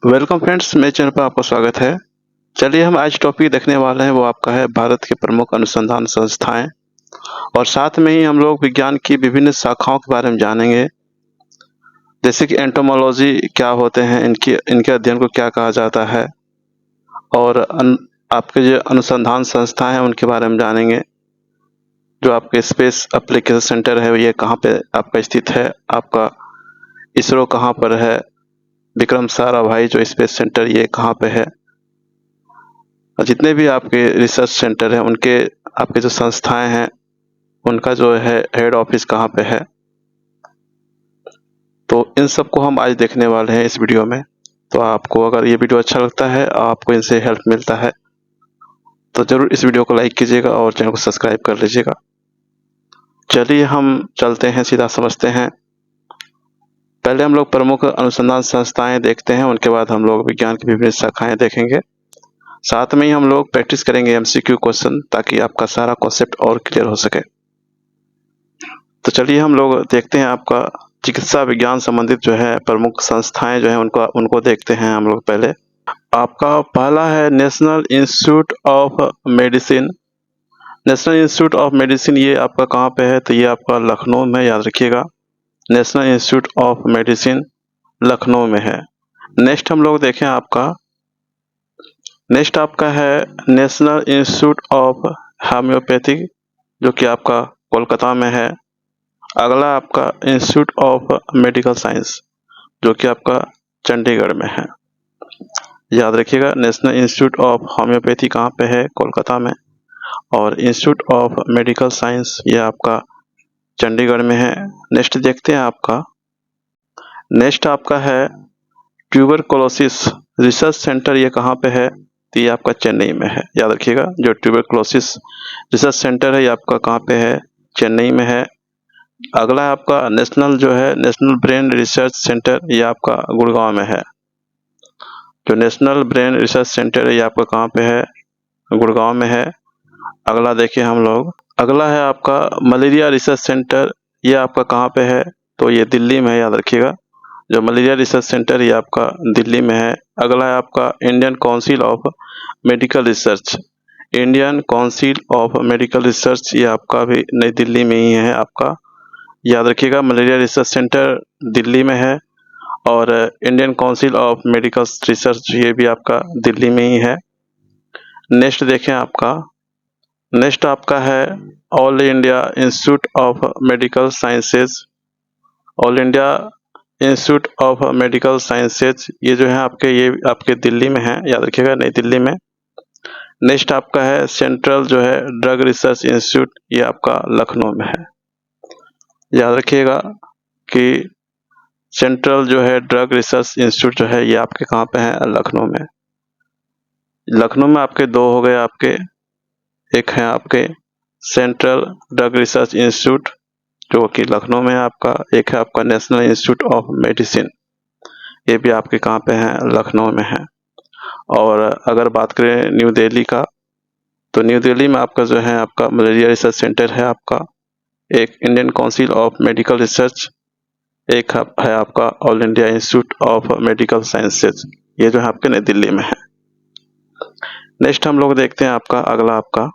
Welcome friends, मेरे channel पर आपका स्वागत है। चलिए हम आज टॉपिक देखने वाले हैं, वो आपका है भारत के प्रमुख अनुसंधान संस्थाएं और साथ में ही हम लोग विज्ञान की विभिन्न शाखाओं के बारे में जानेंगे। जैसे कि एंटोमोलॉजी क्या होते हैं, इनके अध्ययन को क्या कहा जाता है और आपके जो अनुसंधान संस्थाएं हैं उनके बारे में जानेंगे। जो आपके स्पेस एप्लीकेशन सेंटर है ये कहाँ पे आपका स्थित है, आपका इसरो कहाँ पर है, विक्रम साराभाई जो स्पेस सेंटर ये कहाँ पे है, जितने भी आपके रिसर्च सेंटर हैं उनके आपके जो संस्थाएं हैं उनका जो है हेड ऑफिस कहाँ पे है, तो इन सब को हम आज देखने वाले हैं इस वीडियो में। तो आपको अगर ये वीडियो अच्छा लगता है, आपको इनसे हेल्प मिलता है, तो ज़रूर इस वीडियो को लाइक कीजिएगा और चैनल को सब्सक्राइब कर लीजिएगा। चलिए हम चलते हैं, सीधा समझते हैं। पहले हम लोग प्रमुख अनुसंधान संस्थाएं देखते हैं, उनके बाद हम लोग विज्ञान की विभिन्न शाखाएं देखेंगे। साथ में ही हम लोग प्रैक्टिस करेंगे MCQ क्वेश्चन, ताकि आपका सारा कॉन्सेप्ट और क्लियर हो सके। तो चलिए हम लोग देखते हैं आपका चिकित्सा विज्ञान संबंधित जो है प्रमुख संस्थाएं जो है उनको देखते हैं हम लोग। पहले आपका पहला है national institute of medicine. National institute of medicine ये आपका कहाँ पे है, तो ये आपका लखनऊ में, याद रखिएगा। National institute of medicine Lucknow में है। नेक्स्ट हम लोग देखें आपका, नेक्स्ट आपका है नेशनल इंस्टीट्यूट ऑफ होम्योपैथिक, जो कि आपका कोलकाता में है। अगला आपका इंस्टीट्यूट ऑफ मेडिकल साइंस, जो कि आपका चंडीगढ़ में है। याद रखिएगा, नेशनल इंस्टीट्यूट ऑफ होम्योपैथी कहाँ पे है, कोलकाता में, और इंस्टीट्यूट ऑफ मेडिकल साइंस ये आपका चंडीगढ़ में है। नेक्स्ट देखते हैं आपका, नेक्स्ट आपका है ट्यूबरकुलोसिस रिसर्च सेंटर, ये कहाँ पे है, तो ये आपका चेन्नई में है। याद रखिएगा, जो ट्यूबरकुलोसिस रिसर्च सेंटर है ये आपका कहाँ पे है, चेन्नई में है। अगला है आपका नेशनल जो है नेशनल ब्रेन रिसर्च सेंटर, ये आपका गुड़गांव में है। जो नेशनल ब्रेन रिसर्च सेंटर है ये आपका कहाँ पे है, गुड़गांव में है। अगला देखिए हम लोग, अगला है आपका मलेरिया रिसर्च सेंटर, ये आपका कहाँ पे है, तो ये दिल्ली में है। याद रखिएगा, जो मलेरिया रिसर्च सेंटर ये आपका दिल्ली में है। अगला है आपका Indian council of medical research. Indian council of medical research ये आपका भी नई दिल्ली में ही है आपका। याद रखिएगा, मलेरिया रिसर्च सेंटर दिल्ली में है और Indian council of medical research ये भी आपका दिल्ली में ही है। नेक्स्ट देखें आपका, नेक्स्ट आपका है all India institute of medical sciences. All India institute of medical sciences ये जो है ये आपके दिल्ली में है। याद रखिएगा, नई दिल्ली में। नेक्स्ट आपका है सेंट्रल जो है ड्रग रिसर्च इंस्टीट्यूट, ये आपका लखनऊ में है। याद रखिएगा कि सेंट्रल जो है ड्रग रिसर्च इंस्टीट्यूट जो है ये आपके कहाँ पे है, लखनऊ में। लखनऊ में आपके दो हो गए आपके, एक है आपके सेंट्रल ड्रग रिसर्च इंस्टीट्यूट जो कि लखनऊ में है आपका, एक है आपका नेशनल इंस्टीट्यूट ऑफ मेडिसिन, ये भी आपके कहाँ पे है, लखनऊ में है। और अगर बात करें न्यू दिल्ली का, तो न्यू दिल्ली में आपका जो है आपका मलेरिया रिसर्च सेंटर है आपका, एक Indian council of medical research, एक है आपका all India institute of medical sciences, ये जो है आपके नई दिल्ली में है। नेक्स्ट हम लोग देखते हैं आपका अगला आपका,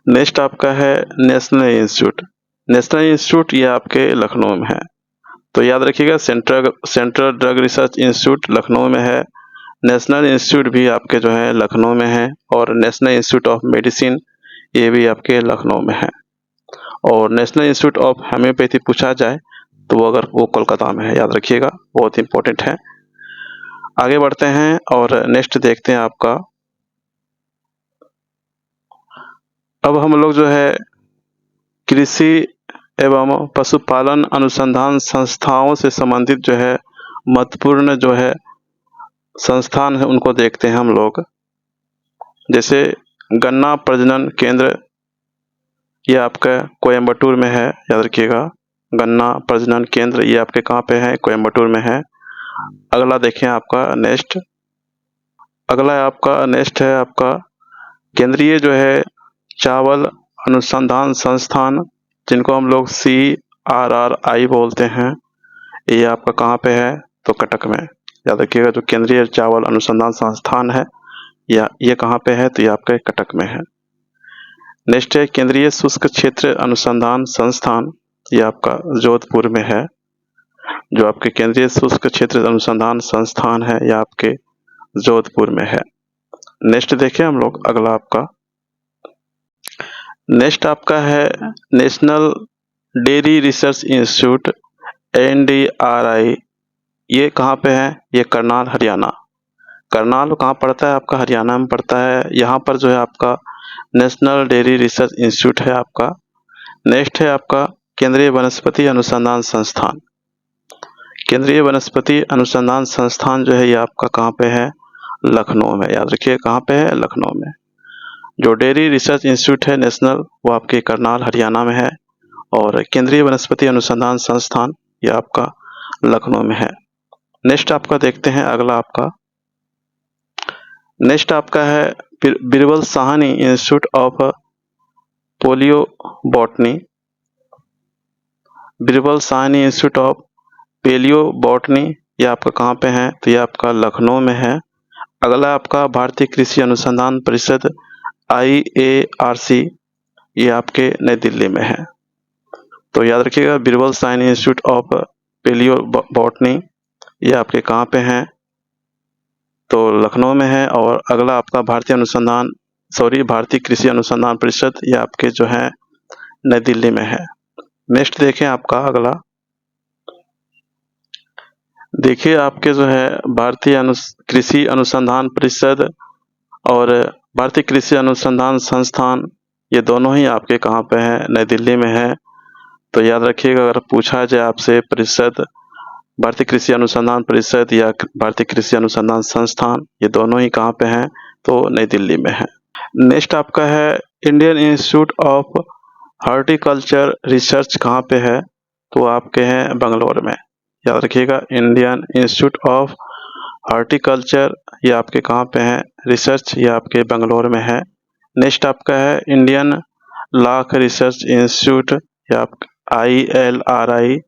नेक्स्ट आपका है नेशनल इंस्टीट्यूट। नेशनल इंस्टीट्यूट ये आपके लखनऊ में है। तो याद रखिएगा, central drug research institute Lucknow में है, नेशनल इंस्टीट्यूट भी आपके जो है लखनऊ में है, और नेशनल इंस्टीट्यूट ऑफ मेडिसिन ये भी आपके लखनऊ में है। और नेशनल इंस्टीट्यूट ऑफ होम्योपैथी पूछा जाए तो वो कोलकाता में है। याद रखिएगा, बहुत इंपॉर्टेंट है। आगे बढ़ते हैं और नेक्स्ट देखते हैं आपका, अब हम लोग जो है कृषि एवं पशुपालन अनुसंधान संस्थाओं से संबंधित जो है महत्वपूर्ण जो है संस्थान है उनको देखते हैं हम लोग। जैसे गन्ना प्रजनन केंद्र, ये आपका कोयम्बटूर में है। याद रखिएगा, गन्ना प्रजनन केंद्र ये आपके कहाँ पे है, कोयम्बटूर में है। अगला देखें आपका नेक्स्ट, अगला आपका नेक्स्ट है आपका केंद्रीय जो है चावल अनुसंधान संस्थान, जिनको हम लोग CRRI बोलते हैं, ये आपका कहाँ पे है, तो कटक में। याद रखिएगा जो केंद्रीय चावल अनुसंधान संस्थान है या ये कहाँ पे है, तो ये आपके कटक में है। नेक्स्ट है केंद्रीय शुष्क क्षेत्र अनुसंधान संस्थान, ये आपका जोधपुर में है। जो आपके केंद्रीय शुष्क क्षेत्र अनुसंधान संस्थान है ये आपके जोधपुर में है। नेक्स्ट देखें हम लोग अगला आपका, नेक्स्ट आपका है national dairy research institute NDRI। ये कहाँ पे है, ये करनाल हरियाणा। करनाल कहाँ पड़ता है, आपका हरियाणा में पड़ता है। यहाँ पर जो है आपका नेशनल डेयरी रिसर्च इंस्टीट्यूट है आपका। नेक्स्ट है आपका केंद्रीय वनस्पति अनुसंधान संस्थान। केंद्रीय वनस्पति अनुसंधान संस्थान जो है ये आपका कहाँ पे है, लखनऊ में। याद रखिए कहाँ पे है, लखनऊ में। जो डेयरी रिसर्च इंस्टीट्यूट है नेशनल, वो आपके करनाल हरियाणा में है, और केंद्रीय वनस्पति अनुसंधान संस्थान ये आपका लखनऊ में है। नेक्स्ट आपका देखते हैं अगला आपका, नेक्स्ट आपका है Birbal Sahni institute of polio botany. Birbal Sahni institute of paleo botany ये आपका कहाँ पे है, तो ये आपका लखनऊ में है। अगला आपका भारतीय कृषि अनुसंधान परिषद IARC, ये आपके नई दिल्ली में है। तो याद रखिएगा Birbal Sahni institute of paleo botany ये आपके कहाँ पे हैं, तो लखनऊ में है। और अगला आपका भारतीय कृषि अनुसंधान परिषद ये आपके जो है नई दिल्ली में है। नेक्स्ट देखें आपका अगला, देखिए आपके जो है भारतीय कृषि अनुसंधान परिषद और भारतीय कृषि अनुसंधान संस्थान ये दोनों ही आपके कहाँ पे हैं, नई दिल्ली में है। तो याद रखिएगा अगर पूछा जाए आपसे परिषद, भारतीय कृषि अनुसंधान परिषद या भारतीय कृषि अनुसंधान संस्थान, ये दोनों ही कहाँ पे हैं, तो नई दिल्ली में है। नेक्स्ट आपका है Indian institute of horticulture research कहाँ पे है, तो आपके हैं बंगलोर में। याद रखिएगा इंडियन इंस्टीट्यूट ऑफ हॉर्टिकल्चर ये आपके कहाँ पे हैं, रिसर्च ये आपके बंगलोर में है। नेक्स्ट आपका है इंडियन लाख रिसर्च इंस्टीट्यूट या ILRI,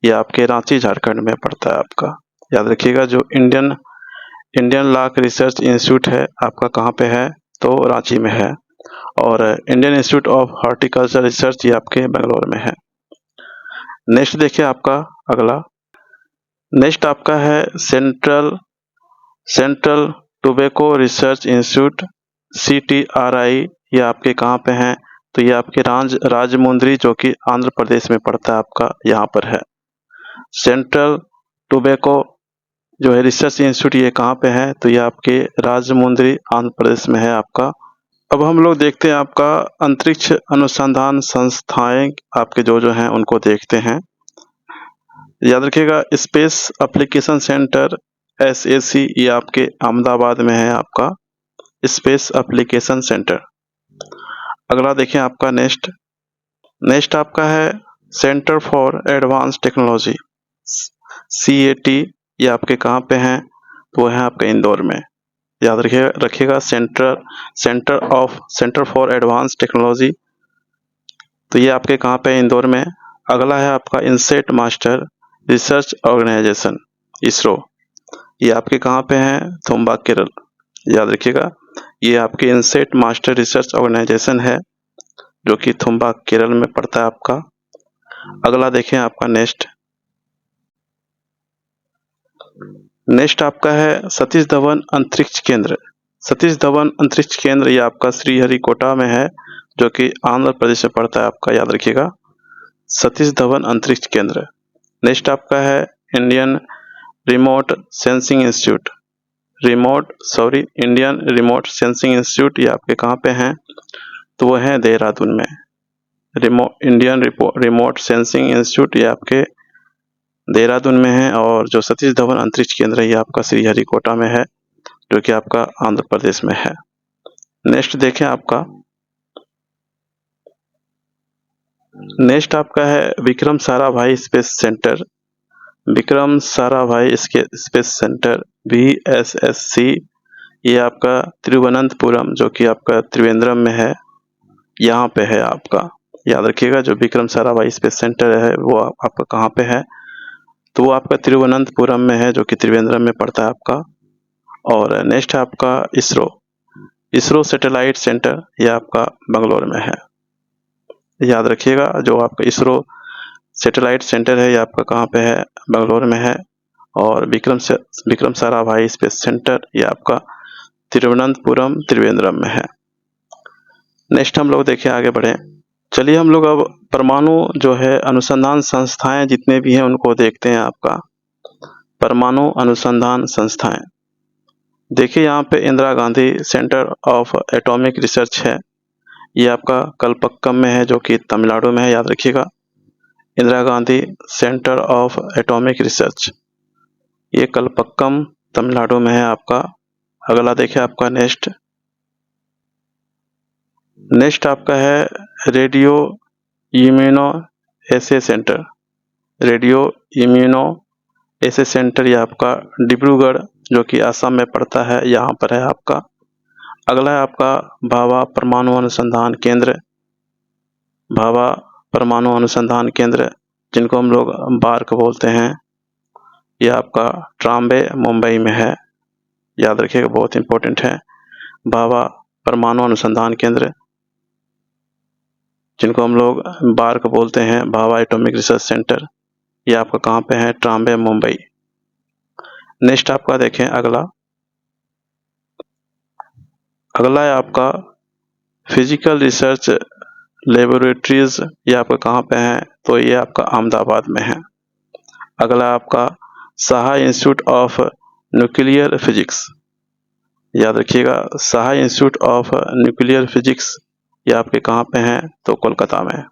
ये आपके रांची झारखंड में पड़ता है आपका। याद रखिएगा जो इंडियन लाख रिसर्च इंस्टीट्यूट है आपका कहाँ पे है, तो रांची में है। और Indian institute of horticulture research ये आपके बेंगलोर में है। नेक्स्ट देखिए आपका अगला, नेक्स्ट आपका है central tobacco research institute CTRI, ये आपके कहाँ पे हैं, तो ये आपके राजमुंद्री जो कि आंध्र प्रदेश में पड़ता है आपका, यहाँ पर है। सेंट्रल टोबैको जो है रिसर्च इंस्टीट्यूट ये कहाँ पे है, तो ये आपके राजमुंद्री आंध्र प्रदेश में है आपका। अब हम लोग देखते हैं आपका अंतरिक्ष अनुसंधान संस्थाएं आपके जो हैं उनको देखते हैं। याद रखिएगा स्पेस एप्लीकेशन सेंटर SAC ये आपके अहमदाबाद में है आपका, स्पेस एप्लीकेशन सेंटर। अगला देखें आपका नेक्स्ट आपका है centre for advance technology CAT, ये आपके कहाँ पे हैं, तो वो है आपके इंदौर में। याद रखिएगा सेंटर फॉर एडवांस टेक्नोलॉजी, तो ये आपके कहाँ पे है, इंदौर में। अगला है आपका इनसेट मास्टर रिसर्च ऑर्गेनाइजेशन ISRO, ये आपके कहाँ पे हैं, थुम्बा केरल। याद रखिएगा ये आपके इनसेट मास्टर रिसर्च ऑर्गेनाइजेशन है जो कि थुम्बा केरल में पड़ता है आपका। अगला देखें आपका नेक्स्ट आपका है सतीश धवन अंतरिक्ष केंद्र। सतीश धवन अंतरिक्ष केंद्र ये आपका श्रीहरिकोटा में है जो कि आंध्र प्रदेश में पड़ता है आपका। याद रखिएगा सतीश धवन अंतरिक्ष केंद्र। नेक्स्ट आपका है Indian remote sensing institute Indian remote sensing institute, ये आपके कहाँ पे हैं, तो वो है देहरादून में। इंडियन रिमोट सेंसिंग इंस्टीट्यूट ये आपके देहरादून में है। और जो सतीश धवन अंतरिक्ष केंद्र है ये आपका श्रीहरिकोटा में है जो कि आपका आंध्र प्रदेश में है। नेक्स्ट देखें आपका है Vikram Sarabhai space centre. Vikram Sarabhai space centre VSSC, ये आपका तिरुवनंतपुरम जो कि आपका त्रिवेंद्रम में है, यहाँ पे है आपका। याद रखिएगा जो विक्रम साराभाई स्पेस सेंटर है वो आपका कहाँ पे है, तो वो आपका तिरुवनंतपुरम में है, जो कि त्रिवेंद्रम में पड़ता है आपका। और नेक्स्ट है आपका इसरो सैटेलाइट सेंटर, ये आपका बेंगलोर में है। याद रखिएगा, जो आपका इसरो सैटेलाइट सेंटर है ये आपका कहाँ पे है, बेंगलोर में है। और विक्रम साराभाई स्पेस सेंटर ये आपका तिरुवनंतपुरम त्रिवेंद्रम में है। नेक्स्ट हम लोग देखिए, आगे बढ़े। चलिए हम लोग अब परमाणु जो है अनुसंधान संस्थाएं जितने भी हैं उनको देखते हैं। आपका परमाणु अनुसंधान संस्थाएं देखिए, यहाँ पे Indira Gandhi centre of atomic research है, ये आपका कलपक्कम में है, जो कि तमिलनाडु में है। याद रखिएगा, Indira Gandhi centre of atomic research ये कलपक्कम तमिलनाडु में है आपका। अगला देखिए आपका नेक्स्ट आपका है रेडियो इम्यूनो एसे सेंटर। रेडियो इम्यूनो एसे सेंटर ये आपका डिब्रूगढ़, जो कि असम में पड़ता है, यहाँ पर है आपका। अगला है आपका भाभा परमाणु अनुसंधान केंद्र। भाभा परमाणु अनुसंधान केंद्र, जिनको हम लोग बार्क बोलते हैं, ये आपका ट्राम्बे मुंबई में है। याद रखिएगा, बहुत इंपॉर्टेंट है। भाभा परमाणु अनुसंधान केंद्र, जिनको हम लोग बार्क बोलते हैं, भाभा एटॉमिक रिसर्च सेंटर, ये आपका कहाँ पे है, ट्राम्बे मुंबई। नेक्स्ट आपका देखें, अगला है आपका फिजिकल रिसर्च लेबोरेटरीज, ये आपका कहाँ पे है, तो ये आपका अहमदाबाद में है। अगला आपका Saha institute of nuclear physics. याद रखिएगा, Saha institute of nuclear physics ये आपके कहाँ पे हैं, तो कोलकाता में।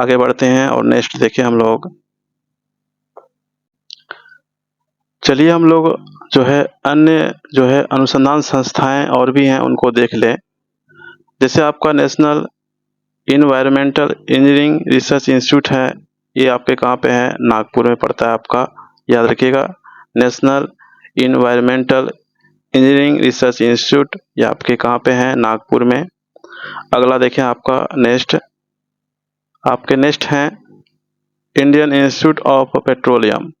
आगे बढ़ते हैं और नेक्स्ट देखिए हम लोग। चलिए हम लोग जो है अन्य जो है अनुसंधान संस्थाएं और भी हैं उनको देख लें। जैसे आपका national environmental engineering research institute है, ये आपके कहाँ पे है, नागपुर में पड़ता है आपका। याद रखिएगा, national environmental engineering research institute ये आपके कहाँ पे है, नागपुर में। अगला देखें आपका नेक्स्ट हैं Indian institute of petroleum.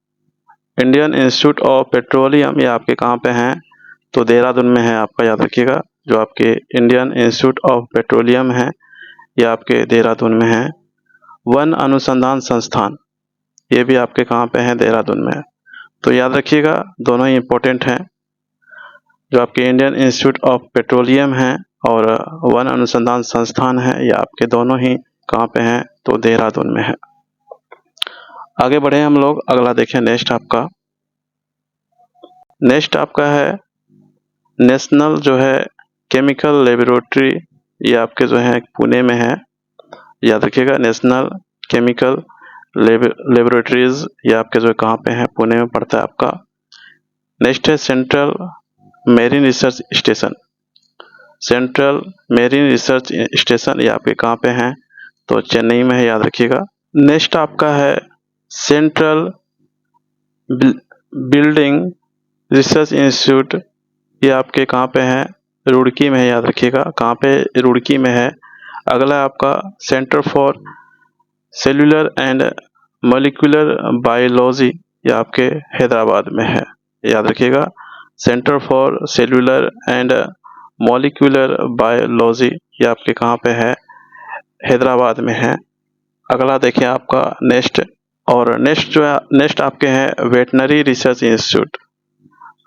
Indian institute of petroleum ये आपके कहाँ पे हैं, तो देहरादून में है आपका। याद रखिएगा, जो आपके इंडियन इंस्टीट्यूट ऑफ पेट्रोलियम है ये आपके देहरादून में है। वन अनुसंधान संस्थान ये भी आपके कहाँ पे है, देहरादून में। तो याद रखिएगा, दोनों ही इम्पोर्टेंट हैं। जो आपके इंडियन इंस्टीट्यूट ऑफ पेट्रोलियम है और वन अनुसंधान संस्थान है, ये आपके दोनों ही कहाँ पे हैं, तो देहरादून में है। आगे बढ़े हम लोग, अगला देखें। नेक्स्ट आपका है नेशनल जो है केमिकल लेबोरेटरी, ये आपके जो है पुणे में है। याद रखिएगा, नेशनल केमिकल लेबोरेटरीज ये आपके जो कहाँ पे है, पुणे में पड़ता है आपका। नेक्स्ट है central marine research station. Central marine research station ये आपके कहाँ पे हैं, तो चेन्नई में है। याद रखिएगा। नेक्स्ट आपका है सेंट्रल बिल्डिंग रिसर्च इंस्टीट्यूट, ये आपके कहाँ पे है, रुड़की में है। याद रखिएगा, कहाँ पे, रुड़की में है। अगला आपका centre for cellular and molecular biology ये आपके हैदराबाद में है। याद रखिएगा, centre for cellular and molecular biology ये आपके कहाँ पे है, हैदराबाद में है। अगला देखिए आपका नेक्स्ट आपके हैं वेटनरी रिसर्च इंस्टीट्यूट।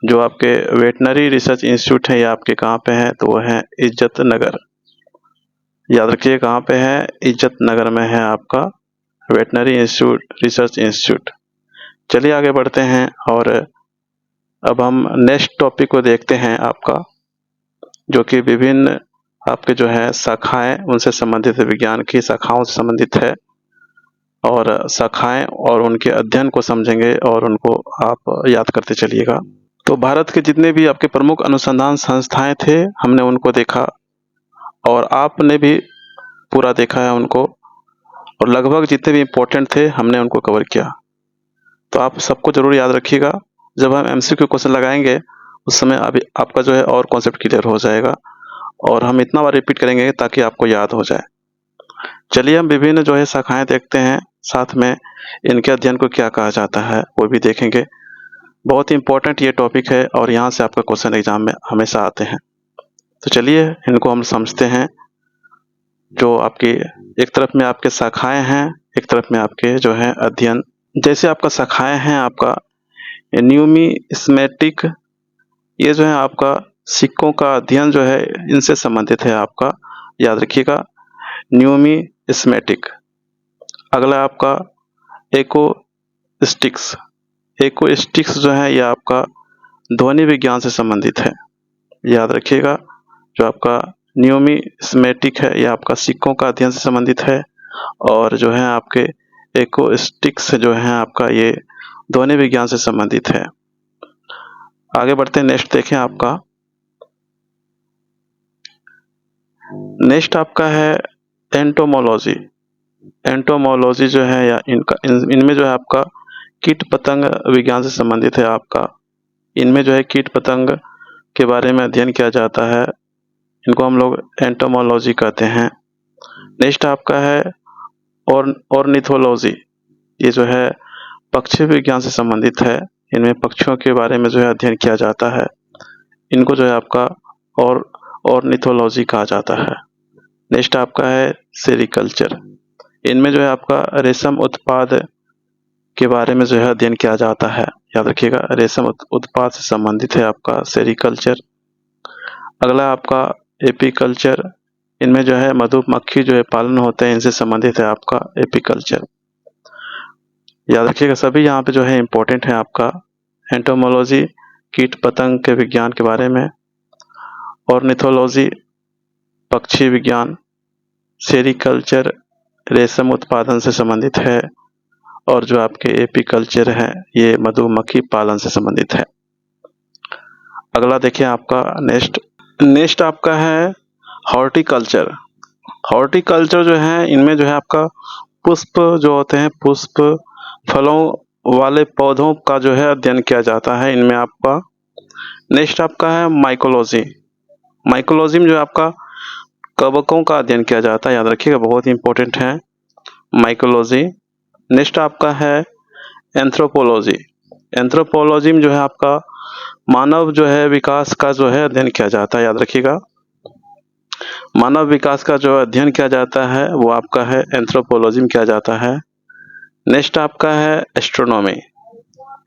जो आपके वेटनरी रिसर्च इंस्टीट्यूट है ये आपके कहाँ पे है, तो वो है इज्जत नगर। याद रखिए, कहाँ पे है, इज्जत नगर में है आपका वेटनरी इंस्टीट्यूट रिसर्च इंस्टीट्यूट। चलिए आगे बढ़ते हैं और अब हम नेक्स्ट टॉपिक को देखते हैं आपका, जो कि विभिन्न आपके जो है शाखाएं उनसे संबंधित है, विज्ञान की शाखाओं से संबंधित है। और शाखाएं और उनके अध्ययन को समझेंगे और उनको आप याद करते चलिएगा। तो भारत के जितने भी आपके प्रमुख अनुसंधान संस्थाएं थे हमने उनको देखा, और आपने भी पूरा देखा है उनको, और लगभग जितने भी इम्पोर्टेंट थे हमने उनको कवर किया। तो आप सबको जरूर याद रखिएगा, जब हम एमसीक्यू क्वेश्चन लगाएंगे उस समय अभी आपका जो है और कॉन्सेप्ट क्लियर हो जाएगा, और हम इतना बार रिपीट करेंगे ताकि आपको याद हो जाए। चलिए हम विभिन्न जो है शाखाएं देखते हैं, साथ में इनके अध्ययन को क्या कहा जाता है वो भी देखेंगे। बहुत इंपॉर्टेंट ये टॉपिक है और यहाँ से आपका क्वेश्चन एग्जाम में हमेशा आते हैं। तो चलिए इनको हम समझते हैं। जो आपकी एक तरफ में आपके शाखाएं हैं, एक तरफ में आपके जो है अध्ययन। जैसे आपका शाखाएं हैं, आपका न्यूमिस्मेटिक, ये जो है आपका सिक्कों का अध्ययन जो है इनसे संबंधित है आपका, याद रखिएगा, न्यूमिस्मेटिक। अगला आपका एकोस्टिक्स। एकोस्टिक्स जो है ये आपका ध्वनि विज्ञान से संबंधित है, याद रखिएगा। जो आपका न्यूमिस्मेटिक है ये आपका सिक्कों का अध्ययन से संबंधित है, और जो है आपके एकोस्टिक्स जो है आपका ये ध्वनि विज्ञान से संबंधित है। आगे बढ़ते हैं, नेक्स्ट देखें आपका। नेक्स्ट आपका है एंटोमोलॉजी। एंटोमोलॉजी जो है या इनमें जो है आपका कीट पतंग विज्ञान से संबंधित है आपका। इनमें जो है कीट पतंग के बारे में अध्ययन किया जाता है, इनको हम लोग एंटोमोलॉजी कहते हैं। नेक्स्ट आपका है ऑर्निथोलॉजी। ये जो है पक्षी विज्ञान से संबंधित है, इनमें पक्षियों के बारे में जो है अध्ययन किया जाता है, इनको जो है आपका ऑर्निथोलॉजी कहा जाता है। नेक्स्ट आपका है सेरिकल्चर। इनमें जो है आपका रेशम उत्पाद के बारे में जो है अध्ययन किया जाता है, याद रखिएगा, रेशम उत्पाद से संबंधित है आपका सेरिकल्चर। अगला आपका एपीकल्चर। इनमें जो है मधुमक्खी जो है पालन होते हैं, इनसे संबंधित है आपका एपीकल्चर, याद रखिएगा। सभी यहाँ पे जो है इम्पोर्टेंट है आपका। एंटोमोलॉजी कीट पतंग के विज्ञान के बारे में, ऑर्निथोलॉजी पक्षी विज्ञान, सेरिकल्चर रेशम उत्पादन से संबंधित है, और जो आपके एपीकल्चर है ये मधुमक्खी पालन से संबंधित है। अगला देखिए आपका नेक्स्ट आपका है हॉर्टिकल्चर। हॉर्टिकल्चर जो है इनमें जो है आपका पुष्प जो होते हैं, पुष्प फलों वाले पौधों का जो है अध्ययन किया जाता है इनमें आपका। नेक्स्ट आपका है माइकोलॉजी। माइकोलॉजी में जो आपका कवकों का अध्ययन किया जाता है, याद रखिएगा, बहुत इंपॉर्टेंट है माइकोलॉजी। नेक्स्ट आपका है एंथ्रोपोलॉजी। एंथ्रोपोलॉजी में जो है आपका मानव जो है विकास का जो है अध्ययन किया जाता है, याद रखिएगा। मानव विकास का जो अध्ययन किया जाता है वो आपका है एंथ्रोपोलॉजी में किया जाता है। नेक्स्ट आपका है एस्ट्रोनॉमी।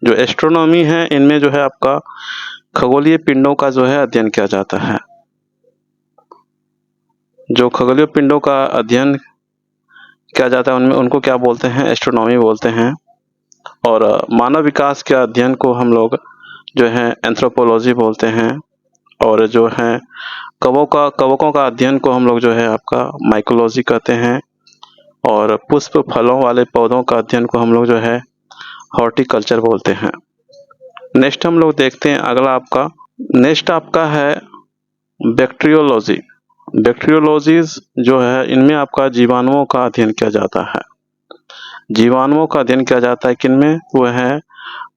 जो एस्ट्रोनॉमी है इनमें जो है आपका खगोलीय पिंडों का जो है अध्ययन किया जाता है। जो खगोलीय पिंडों का अध्ययन किया जाता है उनमें उनको क्या बोलते हैं, एस्ट्रोनॉमी बोलते हैं। और मानव विकास के अध्ययन को हम लोग जो है एंथ्रोपोलॉजी बोलते हैं, और जो है कवकों का अध्ययन को हम लोग जो है आपका माइकोलॉजी कहते हैं, और पुष्प फलों वाले पौधों का अध्ययन को हम लोग जो है हॉर्टिकल्चर बोलते हैं। नेक्स्ट हम लोग देखते हैं अगला आपका। नेक्स्ट आपका है बैक्टीरियोलॉजी। बैक्टीरियोलॉजीज जो है इनमें आपका जीवाणुओं का अध्ययन किया जाता है। जीवाणुओं का अध्ययन किया जाता है किनमें, वो है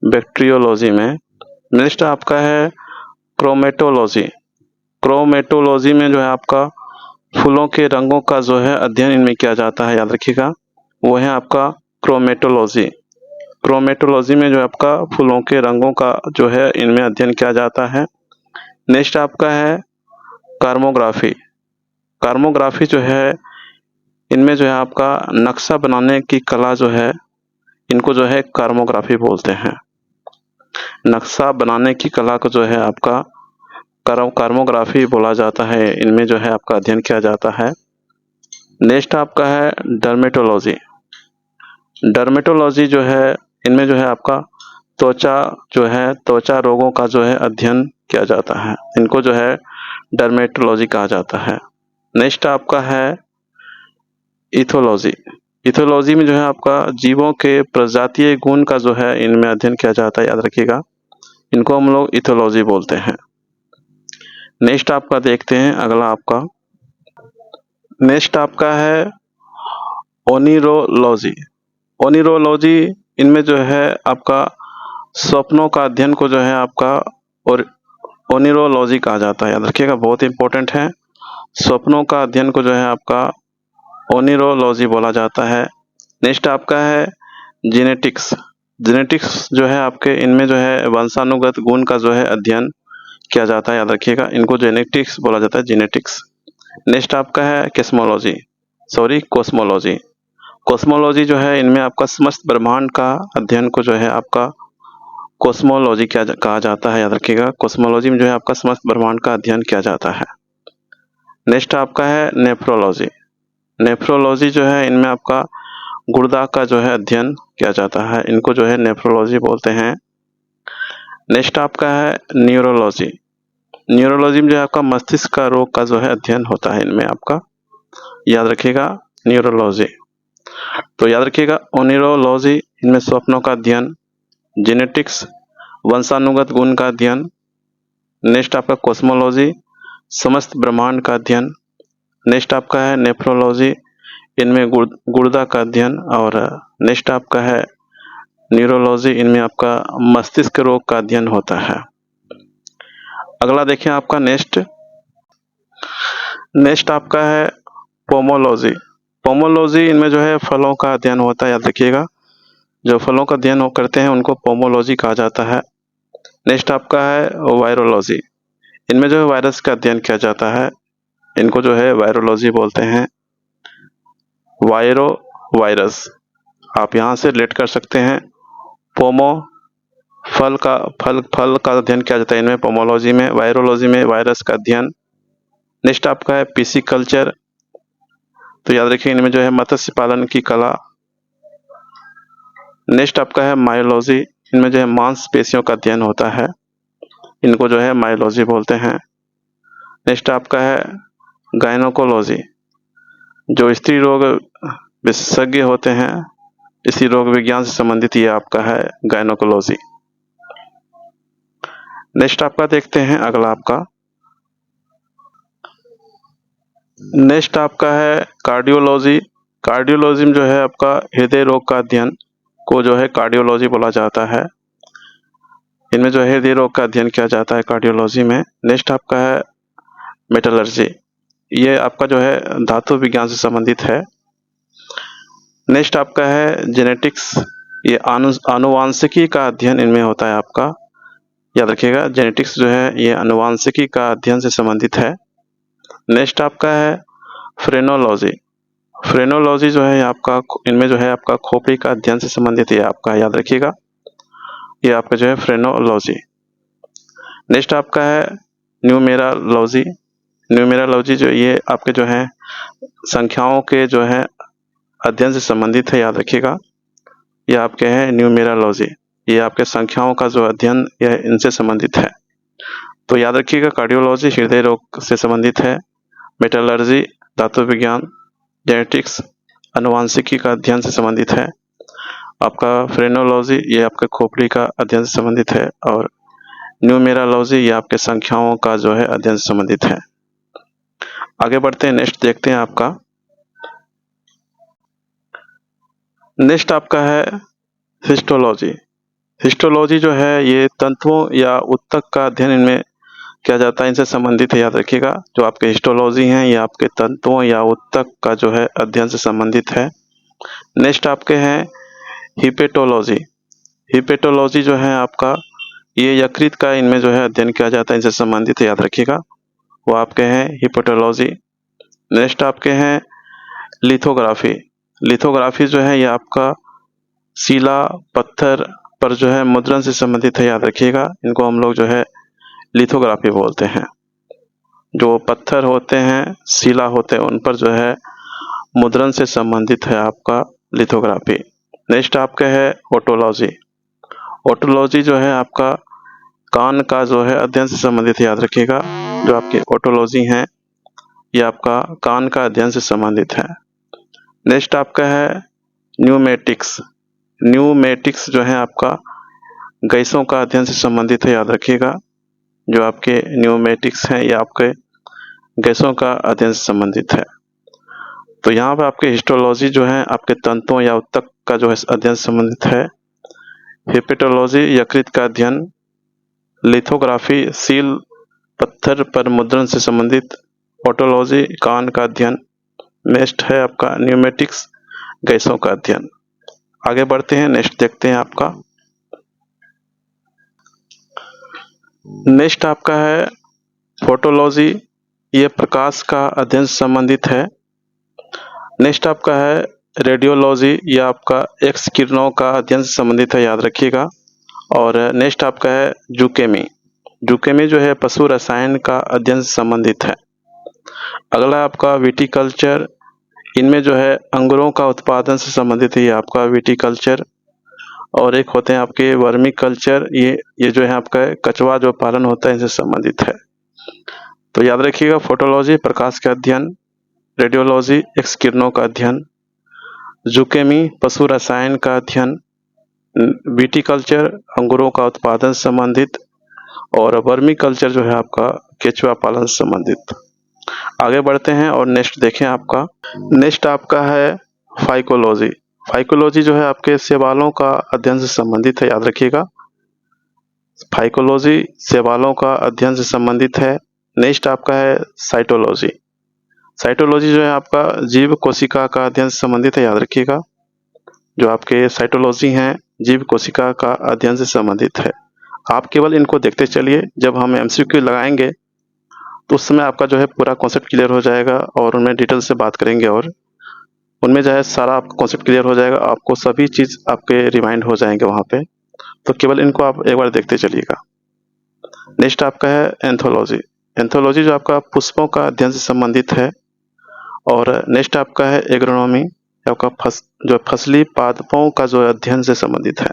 बैक्टीरियोलॉजी में। नेक्स्ट आपका है क्रोमेटोलॉजी। क्रोमेटोलॉजी में जो है आपका फूलों के रंगों का जो है अध्ययन इनमें किया जाता है, याद रखिएगा, वो है आपका क्रोमेटोलॉजी। क्रोमेटोलॉजी में जो है आपका फूलों के रंगों का जो है इनमें अध्ययन किया जाता है। नेक्स्ट आपका है कार्मोग्राफी। कार्मोग्राफी जो है इनमें जो है आपका नक्शा बनाने की कला जो है, इनको जो है कार्मोग्राफी बोलते हैं। नक्शा बनाने की कला को जो है आपका कार्मोग्राफी बोला जाता है, इनमें जो है आपका अध्ययन किया जाता है। नेक्स्ट आपका है डर्मेटोलॉजी। डर्मेटोलॉजी जो है इनमें जो है आपका त्वचा रोगों का जो है अध्ययन किया जाता है, इनको जो है डर्मेटोलॉजी कहा जाता है। नेक्स्ट आपका है इथोलॉजी। इथोलॉजी में जो है आपका जीवों के प्रजातीय गुण का जो है इनमें अध्ययन किया जाता है, याद रखिएगा, इनको हम लोग इथोलॉजी बोलते हैं। नेक्स्ट आपका देखते हैं अगला आपका। नेक्स्ट आपका है ओनिरोलॉजी। ओनिरोलॉजी इनमें जो है आपका स्वप्नों का अध्ययन को जो है आपका और ओनिरोलॉजी कहा जाता है, याद रखिएगा, बहुत इंपॉर्टेंट है। स्वप्नों का अध्ययन को जो है आपका ओनिरोलॉजी बोला जाता है। नेक्स्ट आपका है जेनेटिक्स। जेनेटिक्स जो है आपके इनमें जो है वंशानुगत गुण का जो है अध्ययन किया जाता है, याद रखिएगा, इनको जेनेटिक्स बोला जाता है, जेनेटिक्स। नेक्स्ट आपका है कोस्मोलॉजी। कोस्मोलॉजी जो है इनमें आपका समस्त ब्रह्मांड का अध्ययन को जो है आपका कोस्मोलॉजी कहा जाता है, याद रखिएगा। कोस्मोलॉजी में जो है आपका समस्त ब्रह्मांड का अध्ययन किया जाता है। नेक्स्ट आपका है नेफ्रोलॉजी। नेफ्रोलॉजी जो है इनमें आपका गुर्दा का जो है अध्ययन किया जाता है, इनको जो है नेफ्रोलॉजी बोलते हैं। नेक्स्ट आपका है न्यूरोलॉजी। न्यूरोलॉजी में जो है आपका मस्तिष्क का रोग का जो है अध्ययन होता है, इनमें आपका, याद रखिएगा, न्यूरोलॉजी। तो याद रखिएगा न्यूरोलॉजी इनमें स्वप्नों का अध्ययन, जेनेटिक्स वंशानुगत गुण का अध्ययन। नेक्स्ट आपका कोस्मोलॉजी समस्त ब्रह्मांड का अध्ययन। नेक्स्ट आपका है नेफ्रोलॉजी, इनमें गुर्दा का अध्ययन। और नेक्स्ट आपका है न्यूरोलॉजी, इनमें आपका मस्तिष्क रोग का अध्ययन होता है। अगला देखें आपका नेक्स्ट आपका है पोमोलॉजी। पोमोलॉजी इनमें जो है फलों का अध्ययन होता है, याद रखिएगा, जो फलों का अध्ययन करते हैं उनको पोमोलॉजी कहा जाता है। नेक्स्ट आपका है वायरोलॉजी। इनमें जो है वायरस का अध्ययन किया जाता है, इनको जो है वायरोलॉजी बोलते हैं। वायरस आप यहाँ से रिलेट कर सकते हैं। पोमो फल का अध्ययन किया जाता है इनमें, पोमोलॉजी में। वायरोलॉजी में वायरस का अध्ययन। नेक्स्ट आपका है पिसिकल्चर। तो याद रखिए इनमें जो है मत्स्य पालन की कला। नेक्स्ट आपका है मायोलॉजी। इनमें जो है मांसपेशियों का अध्ययन होता है, इनको जो है मायोलॉजी बोलते हैं। नेक्स्ट आपका है गायनोकोलॉजी। जो स्त्री रोग विशेषज्ञ होते हैं, इसी रोग विज्ञान से संबंधित ये आपका है गायनोकोलॉजी। नेक्स्ट आपका देखते हैं अगला आपका नेक्स्ट आपका है कार्डियोलॉजी। कार्डियोलॉजी में जो है आपका हृदय रोग का अध्ययन को जो है कार्डियोलॉजी बोला जाता है। इनमें जो है हृदय रोग का अध्ययन किया जाता है कार्डियोलॉजी में। नेक्स्ट आपका है मेटलर्जी, ये आपका जो है धातु विज्ञान से संबंधित है। नेक्स्ट आपका है जेनेटिक्स, ये आनुवांशिकी का अध्ययन इनमें होता है आपका, याद रखिएगा। जेनेटिक्स जो है ये आनुवांशिकी का अध्ययन से संबंधित है। नेक्स्ट आपका है फ्रेनोलॉजी। फ्रेनोलॉजी जो है आपका इनमें जो है आपका खोपड़ी का अध्ययन से संबंधित है आपका, याद रखिएगा, ये आपका जो है फ्रेनोलॉजी। नेक्स्ट आपका है न्यूमेरालॉजी। न्यूमेरालॉजी जो ये आपके जो है संख्याओं के जो है अध्ययन से संबंधित है, याद रखिएगा, ये आपके हैं न्यूमेरालॉजी, ये आपके संख्याओं का जो अध्ययन यह इनसे संबंधित है। तो याद रखिएगा कार्डियोलॉजी हृदय रोग से संबंधित है, मेटलर्जी धातु विज्ञान, जेनेटिक्स आनुवांशिकी का अध्ययन से संबंधित है, आपका फ्रेनोलॉजी ये आपके खोपड़ी का अध्ययन से संबंधित है, और न्यूमेरालॉजी ये आपके संख्याओं का जो है अध्ययन से संबंधित है। आगे बढ़ते हैं, नेक्स्ट देखते हैं आपका नेक्स्ट आपका है हिस्टोलॉजी। हिस्टोलॉजी जो है ये तंतुओं या ऊतक का अध्ययन इनमें किया जाता है, इनसे संबंधित है, याद रखिएगा। जो आपके हिस्टोलॉजी हैं ये आपके तंतुओं या ऊतक का जो है अध्ययन से संबंधित है। नेक्स्ट आपके हैं हिपेटोलॉजी। हिपेटोलॉजी जो है आपका ये यकृत का इनमें जो है अध्ययन किया जाता है, इनसे संबंधित है, याद रखिएगा, वो आपके हैं हिपेटोलॉजी। नेक्स्ट आपके हैं लिथोग्राफी। लिथोग्राफी जो है ये आपका शिला पत्थर पर जो है मुद्रण से संबंधित है, याद रखिएगा, इनको हम लोग जो है लिथोग्राफी बोलते हैं। जो पत्थर होते हैं, शिला होते हैं, उन पर जो है मुद्रण से संबंधित है आपका लिथोग्राफी। नेक्स्ट आपका है ओटोलॉजी। ओटोलॉजी जो है आपका कान का जो है अध्ययन से संबंधित है, याद रखिएगा, जो आपके ओटोलॉजी हैं ये आपका कान का अध्ययन से संबंधित है। नेक्स्ट आपका है न्यूमेटिक्स। न्यूमेटिक्स जो है आपका गैसों का अध्ययन से संबंधित है, याद रखिएगा, जो आपके न्यूमेटिक्स हैं ये आपके गैसों का अध्ययन से संबंधित है। तो यहाँ पर आपके हिस्टोलॉजी जो है आपके तंतुओं या ऊतक का जो है अध्ययन से संबंधित है। हिपेटोलॉजी यकृत का अध्ययन, लिथोग्राफी सील पत्थर पर मुद्रण से संबंधित, ओटोलॉजी कान का अध्ययन, नेक्स्ट है आपका न्यूमेटिक्स गैसों का अध्ययन। आगे बढ़ते हैं, नेक्स्ट देखते हैं आपका। नेक्स्ट आपका है फोटोलॉजी, ये प्रकाश का अध्ययन से संबंधित है। नेक्स्ट आपका है रेडियोलॉजी, ये आपका एक्स किरणों का अध्ययन से संबंधित है, याद रखिएगा। और नेक्स्ट आपका है जूकेमी। जूकेमी जो है पशु रसायन का अध्ययन से संबंधित है। अगला आपका विटिकल्चर, इनमें जो है अंगूरों का उत्पादन से संबंधित है, ये आपका विटिकल्चर। और एक होते हैं आपके वर्मी कल्चर, ये जो है आपका कछुआ जो पालन होता है इनसे संबंधित है। तो याद रखिएगा, फोटोलॉजी प्रकाश का अध्ययन, रेडियोलॉजी एक्स किरणों का अध्ययन, जूकेमी पशु रसायन का अध्ययन, विटिकल्चर अंगूरों का उत्पादन से संबंधित, और वर्मी कल्चर जो है आपका केचुआ पालन से संबंधित। आगे बढ़ते हैं और नेक्स्ट देखें आपका। नेक्स्ट आपका है फाइकोलॉजी। फाइकोलॉजी जो है आपके शैवालों का अध्ययन से संबंधित है, याद रखिएगा। फाइकोलॉजी शैवालों का अध्ययन से संबंधित है। नेक्स्ट आपका है साइटोलॉजी। साइटोलॉजी जो है आपका जीव कोशिका का अध्ययन से संबंधित है, याद रखिएगा। जो आपके साइटोलॉजी हैं जीव कोशिका का अध्ययन से संबंधित है। आप केवल इनको देखते चलिए, जब हम एमसीक्यू लगाएंगे तो उस समय आपका जो है पूरा कॉन्सेप्ट क्लियर हो जाएगा और उनमें डिटेल से बात करेंगे और उनमें जो है सारा आपका कॉन्सेप्ट क्लियर हो जाएगा, आपको सभी चीज़ आपके रिमाइंड हो जाएंगे वहाँ पे। तो केवल इनको आप एक बार देखते चलिएगा। नेक्स्ट आपका है एंथोलॉजी। एंथोलॉजी जो आपका पुष्पों का अध्ययन से संबंधित है। और नेक्स्ट आपका है एग्रोनॉमी, आपका जो फसली पादपों का जो अध्ययन से संबंधित है।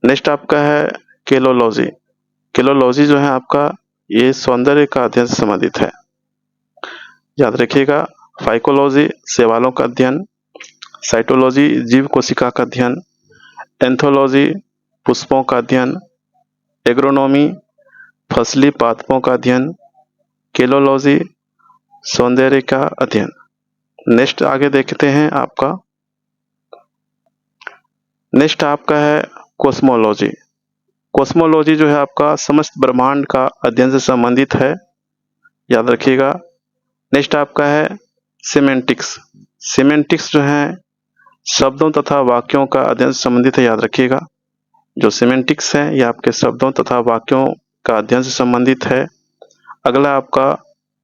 नेक्स्ट आपका है केलोलॉजी। केलोलॉजी जो है आपका ये सौंदर्य का अध्ययन से संबंधित है, याद रखिएगा। फाइकोलॉजी शैवालों का अध्ययन, साइटोलॉजी जीव कोशिका का अध्ययन, एंथोलॉजी पुष्पों का अध्ययन, एग्रोनॉमी फसली पादपों का अध्ययन, केलोलॉजी सौंदर्य का अध्ययन। नेक्स्ट आगे देखते हैं आपका। नेक्स्ट आपका है कोस्मोलॉजी। कोस्मोलॉजी जो है आपका समस्त ब्रह्मांड का अध्ययन से संबंधित है, याद रखिएगा। नेक्स्ट आपका है सिमेंटिक्स। सिमेंटिक्स जो है शब्दों तथा वाक्यों का अध्ययन से संबंधित है, याद रखिएगा। जो सिमेंटिक्स है ये आपके शब्दों तथा वाक्यों का अध्ययन से संबंधित है। अगला आपका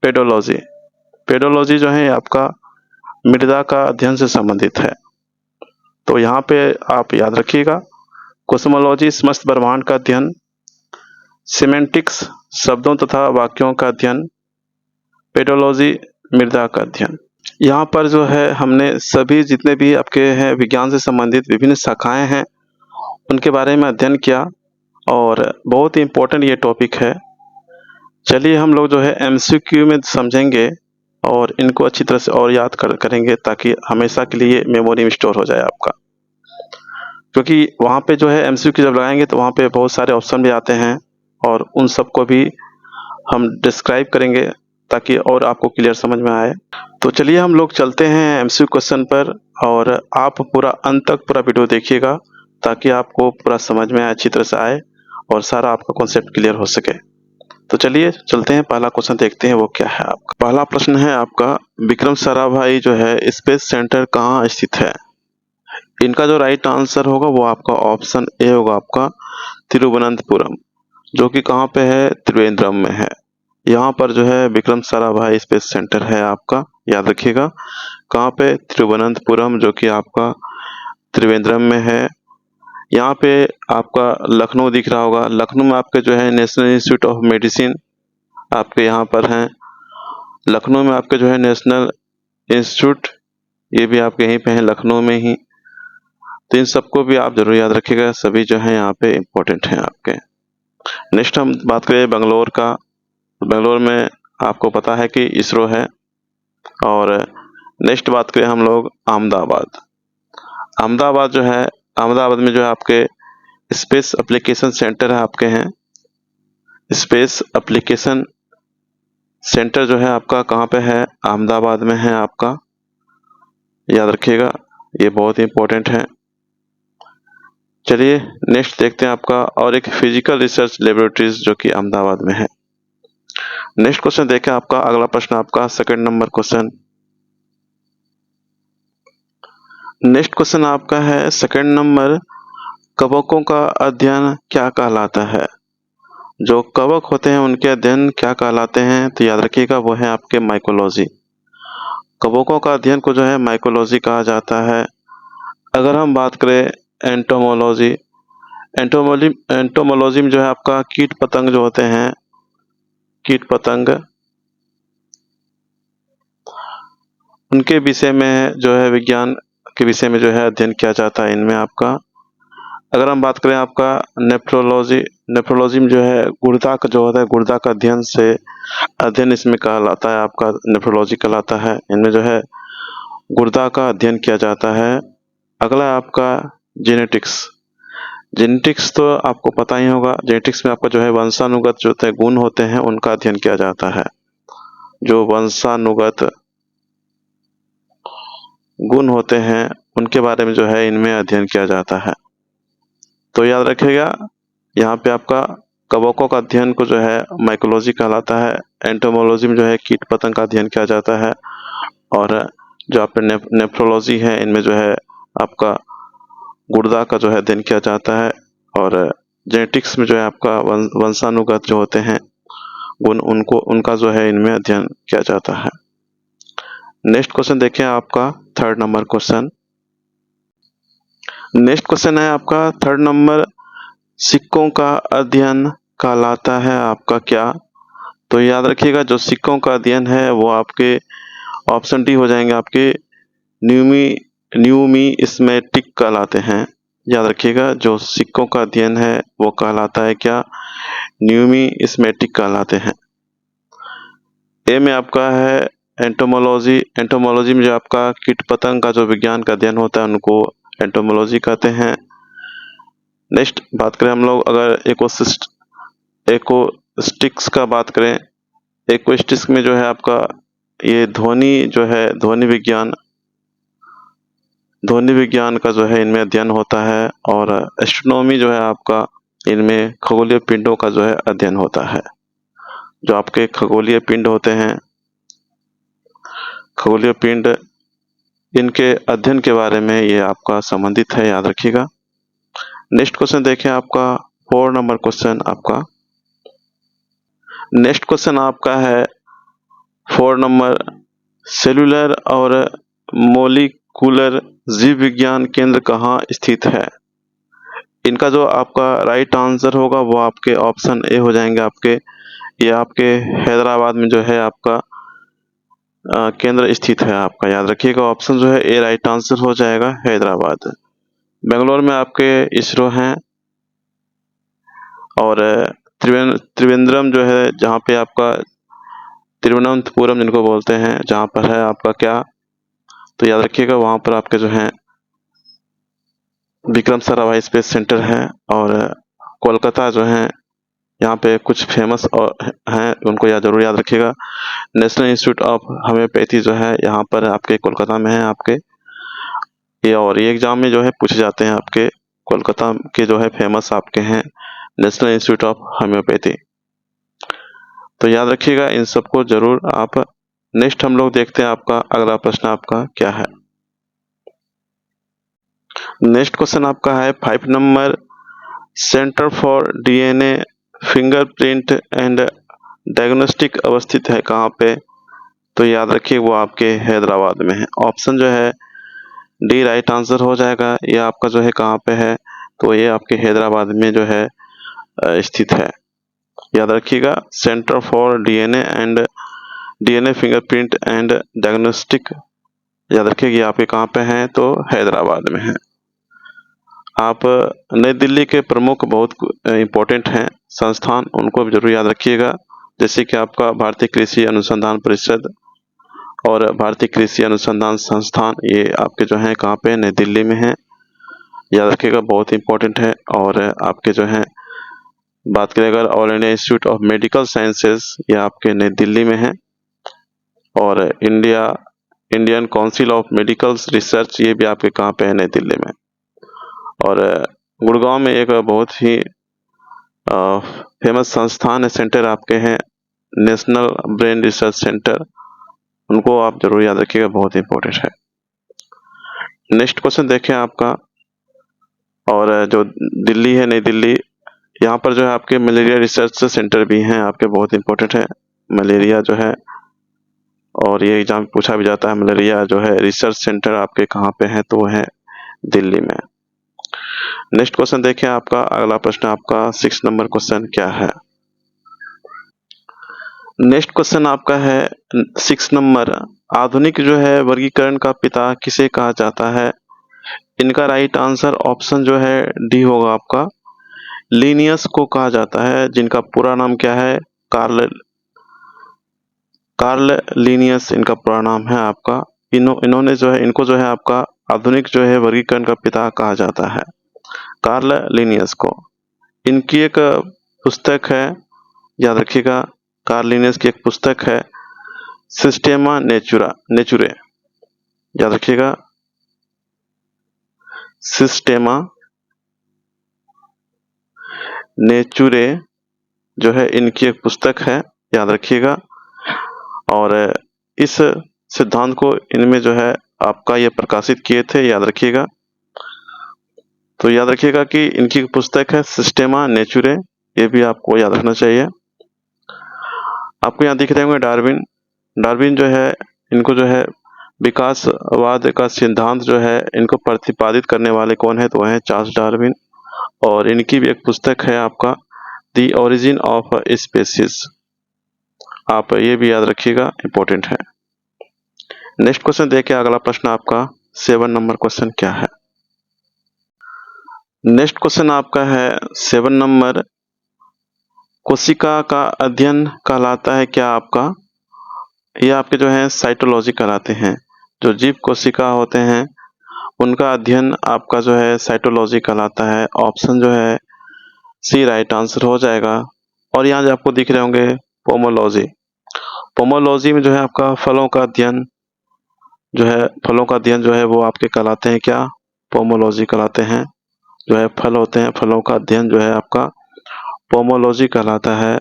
पेडोलॉजी। पेडोलॉजी जो है आपका मृदा का अध्ययन से संबंधित है। तो यहाँ पे आप याद रखिएगा, कोस्मोलॉजी समस्त ब्रह्मांड का अध्ययन, सिमेंटिक्स शब्दों तथा वाक्यों का अध्ययन, पेडोलॉजी मृदा का अध्ययन। यहाँ पर जो है हमने सभी जितने भी आपके हैं विज्ञान से संबंधित विभिन्न शाखाएं हैं उनके बारे में अध्ययन किया और बहुत ही इम्पोर्टेंट ये टॉपिक है। चलिए हम लोग जो है एमसीक्यू में समझेंगे और इनको अच्छी तरह से और याद करेंगे ताकि हमेशा के लिए मेमोरी में स्टोर हो जाए आपका। क्योंकि वहाँ पे जो है एमसीक्यू जब लगाएंगे तो वहाँ पे बहुत सारे ऑप्शन भी आते हैं और उन सबको भी हम डिस्क्राइब करेंगे ताकि और आपको क्लियर समझ में आए। तो चलिए हम लोग चलते हैं एमसीक्यू क्वेश्चन पर और आप पूरा अंत तक पूरा वीडियो देखिएगा ताकि आपको पूरा समझ में अच्छी तरह से आए और सारा आपका कॉन्सेप्ट क्लियर हो सके। तो चलिए चलते हैं, पहला क्वेश्चन देखते हैं वो क्या है आपका। पहला प्रश्न है आपका, विक्रम साराभाई जो है स्पेस सेंटर कहाँ स्थित है? इनका जो राइट आंसर होगा वो आपका ऑप्शन ए होगा, आपका तिरुवनंतपुरम, जो कि कहाँ पे है? त्रिवेंद्रम में है। यहाँ पर जो है विक्रम साराभाई स्पेस सेंटर है आपका, याद रखिएगा। कहाँ पे? तिरुवनंतपुरम, जो कि आपका त्रिवेंद्रम में है। यहाँ पे आपका लखनऊ दिख रहा होगा, लखनऊ में आपके जो है नेशनल इंस्टीट्यूट ऑफ मेडिसिन आपके यहाँ पर हैं। लखनऊ में आपके जो है नेशनल इंस्टीट्यूट, ये भी आपके यहीं पे हैं लखनऊ में ही। तो इन सबको भी आप जरूर याद रखिएगा, सभी जो है यहाँ पे इम्पोर्टेंट हैं आपके। नेक्स्ट हम बात करें बेंगलोर का। बेंगलोर में आपको पता है कि इसरो है। और नेक्स्ट बात करें हम लोग अहमदाबाद। अहमदाबाद जो है, अहमदाबाद में जो है आपके स्पेस एप्लीकेशन सेंटर है आपके हैं। स्पेस एप्लीकेशन सेंटर जो है आपका कहाँ पे है? अहमदाबाद में है आपका, याद रखिएगा, ये बहुत इंपॉर्टेंट है। चलिए नेक्स्ट देखते हैं आपका, और एक फिजिकल रिसर्च लेबोरेटरीज जो कि अहमदाबाद में है। नेक्स्ट क्वेश्चन देखें आपका, अगला प्रश्न आपका second number question, next question आपका है सेकंड नंबर, कवकों का अध्ययन क्या कहलाता है? जो कवक होते हैं उनके अध्ययन क्या कहलाते हैं? तो याद रखिएगा वो है आपके माइकोलॉजी। कवकों का अध्ययन को जो है माइकोलॉजी कहा जाता है। अगर हम बात करें एंटोमोलॉजी, एंटोमोलॉजी में जो है आपका कीट पतंग जो होते हैं, कीट पतंग, उनके विषय में जो है विज्ञान के विषय में जो है अध्ययन किया जाता है इनमें आपका। अगर हम बात करें आपका नेफ्रोलॉजी, नेफ्रोलॉजी में जो है गुर्दा का जो होता है, गुर्दा का अध्ययन इसमें कहलाता है, आपका नेफ्रोलॉजी कहलाता है। इनमें जो है गुर्दा का अध्ययन किया जाता है। अगला है आपका जेनेटिक्स। जेनेटिक्स तो आपको पता ही होगा, जेनेटिक्स में आपका जो है वंशानुगत जो होते हैं गुण होते हैं उनका अध्ययन किया जाता है। जो वंशानुगत गुण होते हैं उनके बारे में जो है इनमें अध्ययन किया जाता है। तो याद रखिएगा यहाँ पे आपका कवकों का अध्ययन को जो है माइकोलॉजी कहलाता है। एंटोमोलॉजी में जो है कीट पतंग का अध्ययन किया जाता है। और जो आपके नेफ्रोलॉजी है इनमें जो है आपका गुर्दा का जो है अध्ययन किया जाता है। और जेनेटिक्स में जो है आपका वंशानुगत जो होते हैं गुण उनका जो है इनमें अध्ययन किया जाता है। नेक्स्ट क्वेश्चन देखें आपका third number question. Next question है आपका थर्ड नंबर, सिक्कों का अध्ययन कहलाता है आपका क्या? तो याद रखिएगा जो सिक्कों का अध्ययन है वो आपके ऑप्शन डी हो जाएंगे, आपके न्यूमिस्मेटिक कहलाते हैं। याद रखिएगा जो सिक्कों का अध्ययन है वो कहलाता है क्या? न्यूमिस्मेटिक कहलाते हैं। ए में आपका है एंटोमोलॉजी। एंटोमोलॉजी में जो आपका कीट पतंग का जो विज्ञान का अध्ययन होता है उनको एंटोमोलॉजी कहते हैं। नेक्स्ट बात करें हम लोग अगर एकोस्टिक्स का बात करें, एकोस्टिक्स में जो है आपका ये ध्वनि विज्ञान का जो है इनमें अध्ययन होता है। और एस्ट्रोनॉमी जो है आपका इनमें खगोलीय पिंडों का जो है अध्ययन होता है। जो आपके खगोलीय पिंड होते हैं, खगोलीय पिंड, इनके अध्ययन के बारे में ये आपका संबंधित है, याद रखिएगा। नेक्स्ट क्वेश्चन देखें आपका 4 नंबर क्वेश्चन आपका। नेक्स्ट क्वेश्चन आपका है 4 नंबर, सेलुलर और मोलिकुलर जीव विज्ञान केंद्र कहाँ स्थित है? इनका जो आपका राइट आंसर होगा वो आपके ऑप्शन ए हो जाएंगे आपके। ये आपके हैदराबाद में जो है आपका केंद्र स्थित है आपका, याद रखिएगा। ऑप्शन जो है ए राइट आंसर हो जाएगा, हैदराबाद। बेंगलोर में आपके इसरो हैं। और त्रिवेंद्रम जो है जहाँ पे आपका तिरुवनंतपुरम जिनको बोलते हैं, जहाँ पर है आपका क्या, तो याद रखिएगा वहाँ पर आपके जो है विक्रम साराभाई स्पेस सेंटर है। और कोलकाता जो है यहाँ पे कुछ फेमस हैं, उनको जरूर याद रखिएगा। नेशनल इंस्टीट्यूट ऑफ होम्योपैथी जो है यहाँ पर आपके कोलकाता में है आपके ये। और ये एग्जाम में जो है पूछे जाते हैं आपके कोलकाता के जो है फेमस आपके हैं नेशनल इंस्टीट्यूट ऑफ होम्योपैथी। तो याद रखिएगा इन सबको जरूर आप। नेक्स्ट हम लोग देखते हैं आपका अगला प्रश्न आपका क्या है। नेक्स्ट क्वेश्चन आपका है 5 number, centre for DNA fingerprint and diagnostic अवस्थित है कहाँ पे? तो याद रखिए वो आपके हैदराबाद में है। ऑप्शन जो है डी राइट आंसर हो जाएगा। ये आपका जो है कहाँ पे है, तो ये आपके हैदराबाद में जो है स्थित है। याद रखिएगा centre for DNA fingerprint and diagnostic, याद रखिए ये आपके कहाँ पे हैं, तो हैदराबाद में है। आप नई दिल्ली के प्रमुख बहुत इम्पोर्टेंट हैं संस्थान, उनको भी जरूर याद रखिएगा। जैसे कि आपका भारतीय कृषि अनुसंधान परिषद और भारतीय कृषि अनुसंधान संस्थान, ये आपके जो हैं कहाँ पे, नई दिल्ली में है, याद रखिएगा बहुत इंपॉर्टेंट है। और आपके जो हैं बात करें अगर all India institute of medical sciences, ये आपके नई दिल्ली में है। और Indian council of medical research, ये भी आपके कहाँ पे है, नई दिल्ली में। और गुड़गांव में एक बहुत ही फेमस संस्थान है, सेंटर आपके हैं नेशनल ब्रेन रिसर्च सेंटर, उनको आप जरूर याद रखिएगा, बहुत इंपॉर्टेंट है। नेक्स्ट क्वेश्चन देखें आपका, और जो दिल्ली है, नई दिल्ली, यहाँ पर जो है आपके मलेरिया रिसर्च सेंटर भी हैं आपके, बहुत इंपॉर्टेंट है मलेरिया जो है, और ये एग्जाम पूछा भी जाता है मलेरिया जो है रिसर्च सेंटर आपके कहाँ पे है, तो वो है दिल्ली में। नेक्स्ट क्वेश्चन देखें आपका, अगला प्रश्न आपका 6 नंबर क्वेश्चन क्या है। नेक्स्ट क्वेश्चन आपका है 6 नंबर, आधुनिक जो है वर्गीकरण का पिता किसे कहा जाता है। इनका राइट आंसर ऑप्शन जो है डी होगा आपका, लीनियस को कहा जाता है, जिनका पूरा नाम क्या है, कार्ल कार्ल लीनियस इनका पूरा नाम है आपका। इन्होंने जो है, इनको जो है आपका आधुनिक जो है वर्गीकरण का पिता कहा जाता है, कार्ल लीनियस को। इनकी एक पुस्तक है, याद रखिएगा, कार्ल लीनियस की एक पुस्तक है सिस्टेमा नेचुरे, याद रखिएगा, सिस्टेमा नेचुरे जो है इनकी एक पुस्तक है, याद रखिएगा। और इस सिद्धांत को इनमें जो है आपका ये प्रकाशित किए थे, याद रखिएगा। तो याद रखिएगा कि इनकी पुस्तक है सिस्टेमा नेचुरे, ये भी आपको याद रखना चाहिए। आपको यहाँ दिख रहे होंगे डार्विन, डार्विन जो है, इनको जो है विकासवाद का सिद्धांत जो है इनको प्रतिपादित करने वाले कौन है, तो वह है चार्ल्स डार्विन। और इनकी भी एक पुस्तक है आपका द ओरिजिन ऑफ स्पेसीज, आप ये भी याद रखिएगा, इंपॉर्टेंट है। नेक्स्ट क्वेश्चन देखिए, अगला प्रश्न आपका 7 नंबर क्वेश्चन क्या है। नेक्स्ट क्वेश्चन आपका है 7 नंबर, कोशिका का अध्ययन कहलाता है क्या आपका। ये आपके जो है साइटोलॉजी कहलाते हैं, जो जीव कोशिका होते हैं उनका अध्ययन आपका जो है साइटोलॉजी कहलाता है। ऑप्शन जो है सी राइट आंसर हो जाएगा। और यहाँ जो आपको दिख रहे होंगे पोमोलॉजी, पोमोलॉजी में जो है आपका फलों का अध्ययन जो है वो आपके कहलाते हैं क्या, पोमोलॉजी कहलाते हैं। जो है फल होते हैं, फलों का अध्ययन जो है आपका पोमोलॉजी कहलाता है।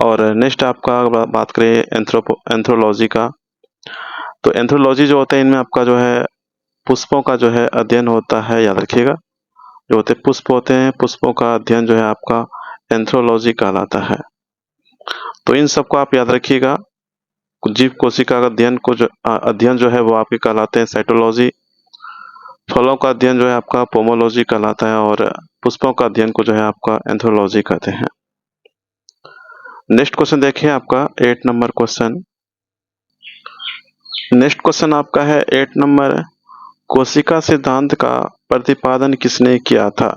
और नेक्स्ट आपका बात करें एंथ्रोलॉजी का, तो एंथ्रोलॉजी जो होता है इनमें आपका जो है पुष्पों का जो है अध्ययन होता है, याद रखिएगा। जो होते पुष्प होते हैं, पुष्पों का अध्ययन जो है आपका एंथ्रोलॉजी कहलाता है। तो इन सबको आप याद रखिएगा। जीव कोशिका का अध्ययन जो है वो आपके कहलाते हैं साइटोलॉजी, फलों का अध्ययन जो है आपका पोमोलॉजी कहलाता है, और पुष्पों का अध्ययन को जो है आपका एंथ्रोलॉजी कहते हैं। नेक्स्ट क्वेश्चन देखिए आपका 8 नंबर क्वेश्चन। नेक्स्ट क्वेश्चन आपका है 8 नंबर, कोशिका सिद्धांत का प्रतिपादन किसने किया था।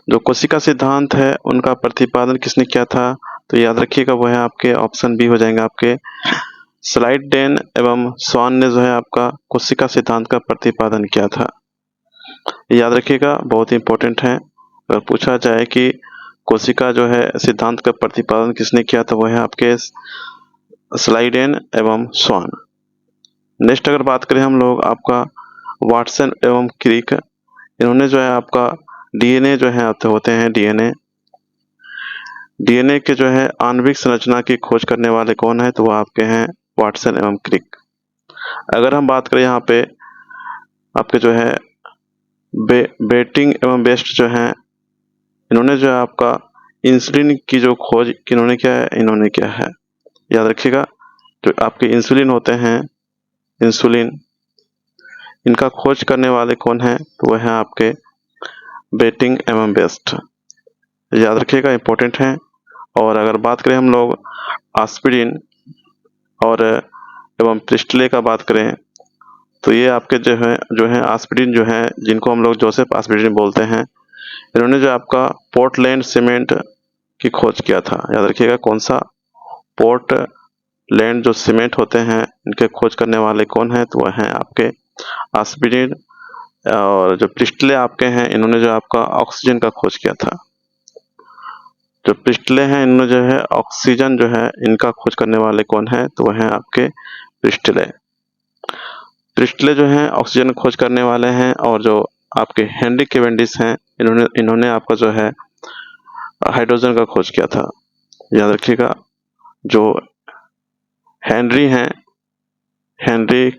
जो कोशिका सिद्धांत है उनका प्रतिपादन किसने किया था, तो याद रखिएगा वो है आपके ऑप्शन बी हो जाएंगे आपके, स्लाइडेन एवं स्वान ने जो है आपका कोशिका सिद्धांत का प्रतिपादन किया था। याद रखिएगा, बहुत इंपॉर्टेंट है। अगर पूछा जाए कि कोशिका जो है सिद्धांत का प्रतिपादन किसने किया, तो वह है आपके स्लाइडेन एवं स्वान। नेक्स्ट अगर बात करें हम लोग आपका वाटसन एवं क्रिक, इन्होंने जो है आपका डीएनए जो है होते हैं, डीएनए के जो है आणविक संरचना की खोज करने वाले कौन है, तो वो आपके हैं वाटसन एवं क्रिक। अगर हम बात करें यहाँ पे आपके जो है बेटिंग एवं बेस्ट जो है, इन्होंने जो है आपका इंसुलिन की जो खोज इन्होंने किया है, याद रखिएगा। जो आपके इंसुलिन होते हैं, इंसुलिन, इनका खोज करने वाले कौन है, तो वह है आपके बेटिंग एवं बेस्ट, याद रखिएगा, इंपॉर्टेंट है। और अगर बात करें हम लोग एस्पिरिन और एवं प्रिस्टले का बात करें, तो ये आपके जो है एस्पिरिन जो है, जिनको हम लोग जोसेफ एस्पिरिन बोलते हैं, इन्होंने जो आपका पोर्टलैंड सीमेंट की खोज किया था, याद रखिएगा। कौन सा, पोर्टलैंड जो सीमेंट होते हैं इनके खोज करने वाले कौन है, तो वह है आपके एस्पिरिन। और जो प्रिस्टले आपके हैं, इन्होंने जो आपका ऑक्सीजन का खोज किया था। जो प्रिस्टले हैं इन्होंने जो है ऑक्सीजन जो है इनका खोज करने वाले कौन है, तो वह है आपके प्रिस्टले। प्रिस्टले जो हैं ऑक्सीजन खोज करने वाले हैं। और जो आपके हेनरी कैवेंडिश हैं, इन्होंने आपका जो है हाइड्रोजन का खोज किया था, याद रखिएगा। जो हेनरी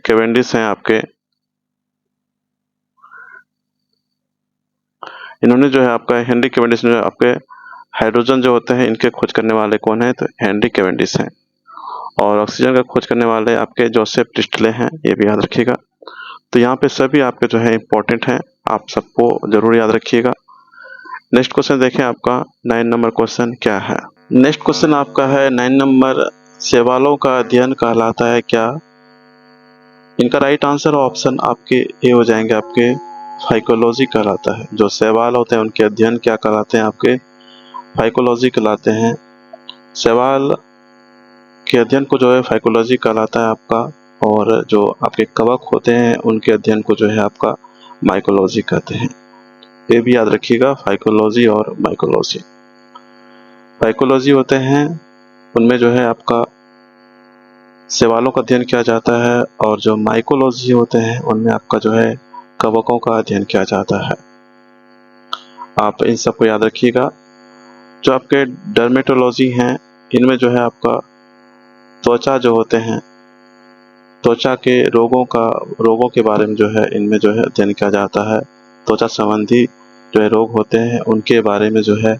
कैवेंडिश हैं आपके, इन्होंने जो है आपका हेनरी कैवेंडिश ने आपके हाइड्रोजन जो होते हैं इनके खोज करने वाले कौन है, तो हेनरी कैवेंडिश हैं। और ऑक्सीजन का खोज करने वाले आपके जोसेफ प्रिस्टले हैं, ये भी याद रखिएगा। तो यहाँ पे सभी आपके जो है इंपॉर्टेंट हैं, आप सबको जरूर याद रखिएगा। नेक्स्ट क्वेश्चन देखें, आपका 9 नंबर क्वेश्चन क्या है। नेक्स्ट क्वेश्चन आपका है 9 नंबर, शैवालों का अध्ययन कहलाता है क्या। इनका राइट आंसर ऑप्शन आपके ए हो जाएंगे, आपके फाइकोलॉजी कहलाता है। जो शैवाल होते हैं उनके अध्ययन क्या कहलाते हैं, आपके फाइकोलॉजी कहलाते हैं। शैवाल के अध्ययन को जो है फाइकोलॉजी कहलाता है आपका, और जो आपके कवक होते हैं उनके अध्ययन को जो है आपका माइकोलॉजी कहते हैं। ये भी याद रखिएगा, फाइकोलॉजी और माइकोलॉजी। फाइकोलॉजी होते हैं उनमें जो है आपका शैवालों का अध्ययन किया जाता है, और जो माइकोलॉजी होते हैं उनमें आपका जो है कवकों का अध्ययन किया जाता है। आप इन सबको याद रखिएगा। जो आपके डर्मेटोलॉजी हैं इनमें जो है आपका त्वचा जो होते हैं, त्वचा के रोगों के बारे में जो है इनमें जो है अध्ययन किया जाता है। त्वचा संबंधी जो है रोग होते हैं उनके बारे में जो है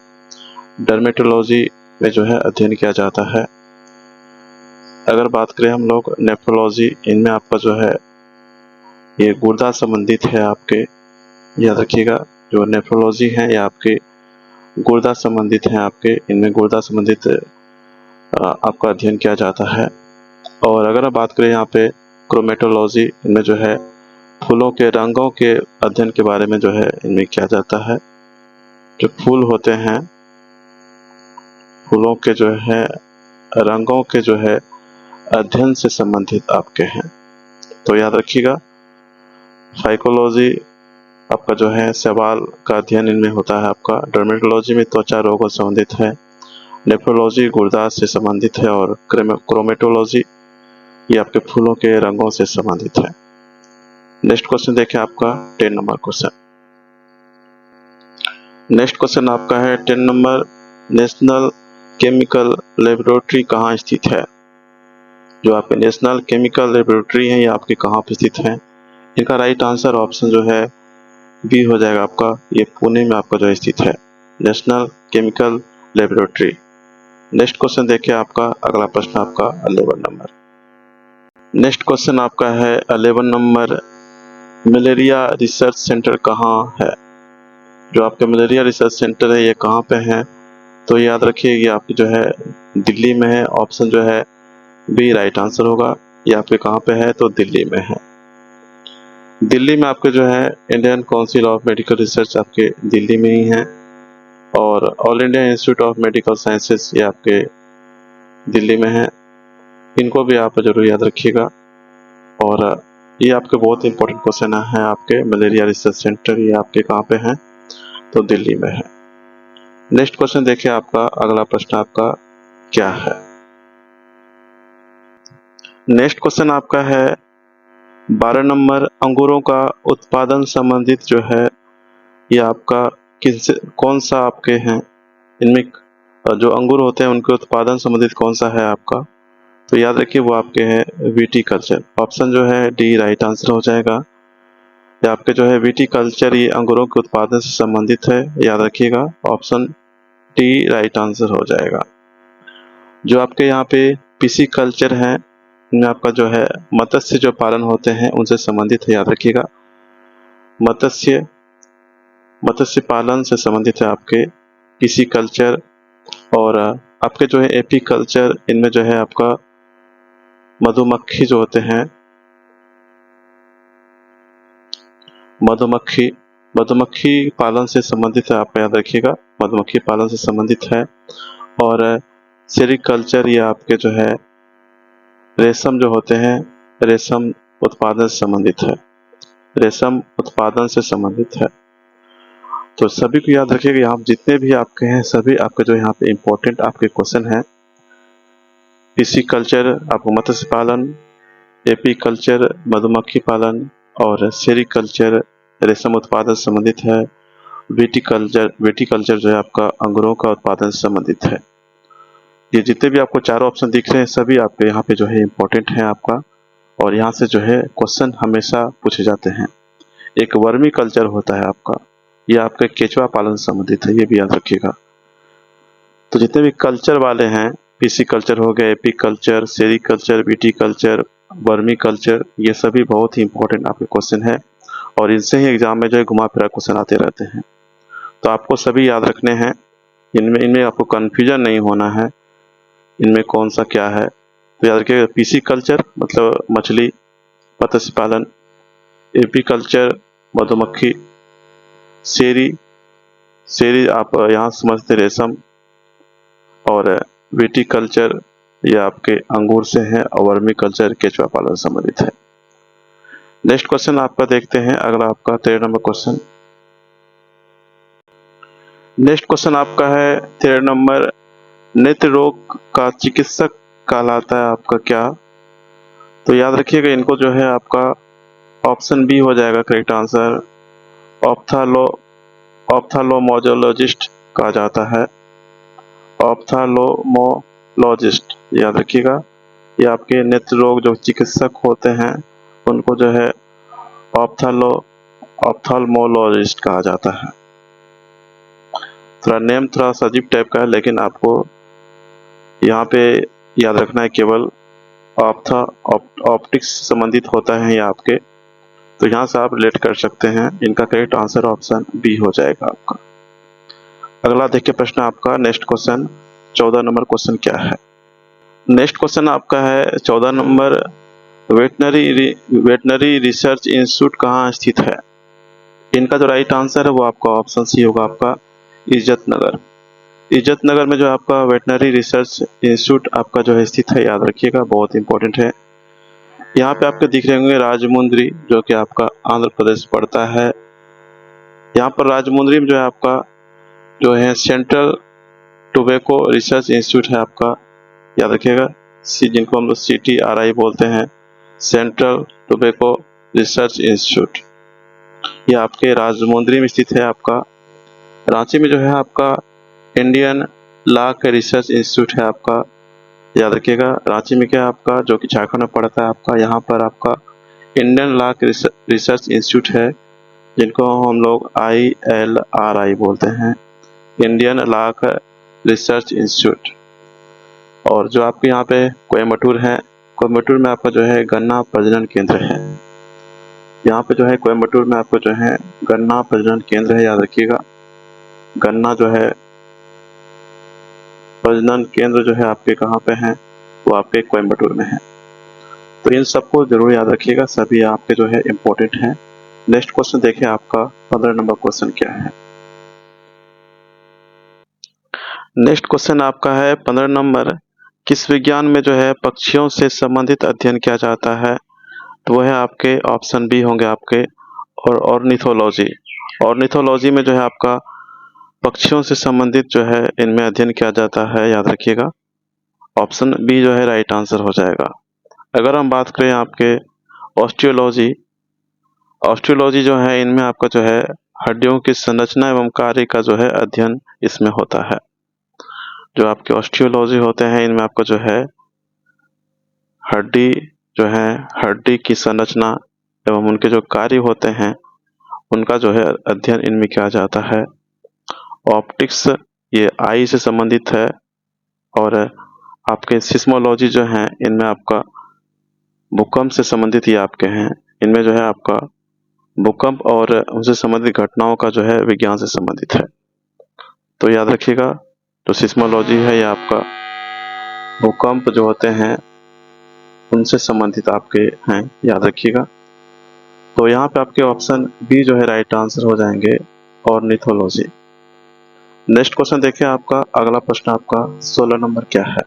डर्मेटोलॉजी में जो है अध्ययन किया जाता है। अगर बात करें हम लोग नेफ्रोलॉजी, इनमें आपका जो है ये गुर्दा संबंधित है आपके, याद रखिएगा। जो नेफ्रोलॉजी है ये आपके गुर्दा संबंधित हैं आपके, इनमें गुर्दा संबंधित आपका अध्ययन किया जाता है। और अगर आप बात करें यहाँ पे क्रोमेटोलॉजी, इनमें जो है फूलों के रंगों के अध्ययन के बारे में जो है इनमें किया जाता है। जो फूल होते हैं, फूलों के जो है रंगों के जो है अध्ययन से संबंधित आपके हैं, तो याद रखिएगा। फाइकोलॉजी आपका जो है शैवाल का अध्ययन इनमें होता है आपका। डर्मेटोलॉजी में त्वचा रोगों से संबंधित है। नेफ्रोलॉजी गुर्दा से संबंधित है, और क्रोमेटोलॉजी ये आपके फूलों के रंगों से संबंधित है। नेक्स्ट क्वेश्चन देखें, आपका 10 नंबर क्वेश्चन। नेक्स्ट क्वेश्चन आपका है 10 नंबर, नेशनल केमिकल लेबोरेटरी कहाँ स्थित है। जो आपके नेशनल केमिकल लेबोरेटरी है ये आपके कहाँ पे स्थित है। इनका राइट आंसर ऑप्शन जो है बी हो जाएगा आपका, ये पुणे में आपका जो स्थित है, national chemical laboratory. Next question देखिए, आपका अगला प्रश्न आपका 11 नंबर। नेक्स्ट क्वेश्चन आपका है 11 नंबर, मलेरिया रिसर्च सेंटर कहाँ है। जो आपका मलेरिया रिसर्च सेंटर है ये कहाँ पे है, तो याद रखिए ये आपकी जो है दिल्ली में है। ऑप्शन जो है बी राइट आंसर होगा। ये आपके कहाँ पे है, तो दिल्ली में है। दिल्ली में आपके जो है Indian council of medical research आपके दिल्ली में ही है, और all India institute of medical sciences ये आपके दिल्ली में है। इनको भी आप जरूर याद रखिएगा। और ये आपके बहुत इंपॉर्टेंट क्वेश्चन है आपके। मलेरिया रिसर्च सेंटर ये आपके कहाँ पे है, तो दिल्ली में है। नेक्स्ट क्वेश्चन देखिए, आपका अगला प्रश्न आपका क्या है। नेक्स्ट क्वेश्चन आपका है 12 नंबर, अंगूरों का उत्पादन संबंधित जो है ये आपका कौन सा आपके हैं। इनमें जो अंगूर होते हैं उनके उत्पादन संबंधित कौन सा है आपका, तो याद रखिए वो आपके हैं विटीकल्चर। ऑप्शन जो है डी राइट आंसर हो जाएगा। ये आपके जो है विटीकल्चर ये अंगूरों के उत्पादन से संबंधित है, याद रखिएगा। ऑप्शन डी राइट आंसर हो जाएगा। जो आपके यहाँ पे पिसीकल्चर है, इनमें आपका जो है मत्स्य जो पालन होते हैं उनसे संबंधित है, याद रखिएगा। मत्स्य पालन से संबंधित है आपके पिसीकल्चर। और आपके जो है एपीकल्चर, इनमें जो है आपका मधुमक्खी जो होते हैं, मधुमक्खी पालन से संबंधित है, आप याद रखिएगा। मधुमक्खी पालन से संबंधित है। और सेरिकल्चर ये आपके जो है रेशम जो होते हैं, रेशम उत्पादन से संबंधित है, रेशम उत्पादन से संबंधित है। तो सभी को याद रखिएगा, यहाँ जितने भी आपके हैं सभी आपके जो यहाँ पे इंपॉर्टेंट आपके क्वेश्चन हैं। पिसीकल्चर आपको मत्स्य पालन, एपीकल्चर मधुमक्खी पालन, और सेरिकल्चर रेशम उत्पादन से संबंधित है। विटीकल्चर जो है आपका अंगूरों का उत्पादन से संबंधित है। ये जितने भी आपको चारों ऑप्शन दिख रहे हैं सभी आपके यहाँ पे जो है इम्पोर्टेंट है आपका, और यहाँ से जो है क्वेश्चन हमेशा पूछे जाते हैं। एक वर्मी कल्चर होता है आपका, ये आपके केचुआ पालन से संबंधित है, ये भी याद रखिएगा। तो जितने भी कल्चर वाले हैं, पीसी कल्चर हो गए, apiculture, sericulture, BT culture, vermiculture, ये सभी बहुत ही इंपॉर्टेंट आपके क्वेश्चन है और इनसे ही एग्जाम में जो है घुमा फिरा क्वेश्चन आते रहते हैं। तो आपको सभी याद रखने हैं, इनमें आपको कन्फ्यूजन नहीं होना है, इनमें कौन सा क्या है। तो याद रखिएगा, पीसी कल्चर मतलब मछली मत्स्य पालन, एपी कल्चर मधुमक्खी, सेरी आप यहाँ समझते रेशम, और विटी कल्चर ये आपके अंगूर से है, और वर्मी कल्चर केचुआ पालन से संबंधित है। नेक्स्ट क्वेश्चन आपका देखते हैं, अगला आपका 13 नंबर क्वेश्चन। नेक्स्ट क्वेश्चन आपका है 13 नंबर, नेत्र रोग का चिकित्सक कहलाता है आपका क्या? तो याद रखिएगा, इनको जो है आपका ऑप्शन बी हो जाएगा करेक्ट आंसर, ऑप्थाल्मोलॉजिस्ट कहा जाता है, ऑप्थाल्मोलॉजिस्ट याद रखिएगा। ये आपके नेत्र रोग जो चिकित्सक होते हैं उनको जो है ऑप्थाल्मोलॉजिस्ट कहा जाता है। थोड़ा नेम थोड़ा सा अजीब टाइप का है, लेकिन आपको यहाँ पे याद रखना है, केवल ऑप्टिक्स से संबंधित होता है ये आपके, तो यहाँ से आप रिलेट कर सकते हैं। इनका करेक्ट आंसर ऑप्शन बी हो जाएगा आपका। अगला देखिए प्रश्न आपका, नेक्स्ट क्वेश्चन 14 नंबर क्वेश्चन क्या है? नेक्स्ट क्वेश्चन आपका है 14 नंबर, वेटनरी रिसर्च इंस्टीट्यूट कहाँ स्थित है? इनका जो राइट आंसर है वो आपका ऑप्शन सी होगा, आपका इज्जत नगर। इज्जत नगर में जो आपका वेटनरी रिसर्च इंस्टीट्यूट आपका जो है स्थित है, याद रखिएगा, बहुत इंपॉर्टेंट है। यहाँ पे आपके दिख रहे होंगे राजमुंद्री, जो कि आपका आंध्र प्रदेश पड़ता है। यहाँ पर राजमुंद्री में जो है आपका जो है सेंट्रल टोबैको रिसर्च इंस्टीट्यूट है आपका, याद रखिएगा, जिनको हम लोग CTRI बोलते हैं, सेंट्रल टोबैको रिसर्च इंस्टीट्यूट। ये आपके राजमुंद्री में स्थित है आपका। रांची में जो है आपका इंडियन लॉ का रिसर्च इंस्टीट्यूट है आपका, याद रखिएगा। रांची में क्या है आपका, जो कि झारखंड में पड़ता है आपका, यहाँ पर आपका इंडियन लॉ का रिसर्च इंस्टीट्यूट है, जिनको हम लोग ILRI बोलते हैं, इंडियन लॉ का रिसर्च इंस्टीट्यूट। और जो आपके यहाँ पे कोयम्बटूर है, कोयम्बटूर में आपका जो है गन्ना प्रजनन केंद्र है। यहाँ पे जो है कोयम्बटूर में आपको जो है गन्ना प्रजनन केंद्र है, याद रखिएगा। गन्ना जो है प्रजनन केंद्र जो है आपके कहाँ पे है, वो आपके कोयम्बटूर में है। तो इन सबको जरूर याद रखिएगा, सभी आपके जो है इम्पोर्टेंट हैं। नेक्स्ट क्वेश्चन देखिए आपका 15 नंबर क्वेश्चन क्या है? नेक्स्ट क्वेश्चन आपका है 15 नंबर, किस विज्ञान में जो है पक्षियों से संबंधित अध्ययन किया जाता है? तो वो है आपके ऑप्शन बी होंगे आपके, और ऑर्निथोलॉजी। ऑर्निथोलॉजी में जो है आपका पक्षियों से संबंधित जो है इनमें अध्ययन किया जाता है, याद रखिएगा। ऑप्शन बी जो है राइट आंसर हो जाएगा। अगर हम बात करें आपके ऑस्टियोलॉजी, ऑस्टियोलॉजी जो है इनमें आपका जो है हड्डियों की संरचना एवं कार्य का जो है अध्ययन इसमें होता है। जो आपके ऑस्टियोलॉजी होते हैं इनमें आपका जो है हड्डी जो है, हड्डी की संरचना एवं उनके जो कार्य होते हैं उनका जो है अध्ययन इनमें किया जाता है। ऑप्टिक्स ये आई से संबंधित है, और आपके सिस्मोलॉजी जो है इनमें आपका भूकंप से संबंधित ये आपके हैं। इनमें जो है आपका भूकंप और उनसे संबंधित घटनाओं का जो है विज्ञान से संबंधित है। तो याद रखिएगा, जो सिस्मोलॉजी है ये आपका भूकंप जो होते हैं उनसे संबंधित आपके हैं, याद रखिएगा। तो यहाँ पे आपके ऑप्शन बी जो है राइट आंसर हो जाएंगे, ऑर्निथोलॉजी। नेक्स्ट क्वेश्चन देखिए आपका, अगला प्रश्न आपका 16 नंबर क्या है?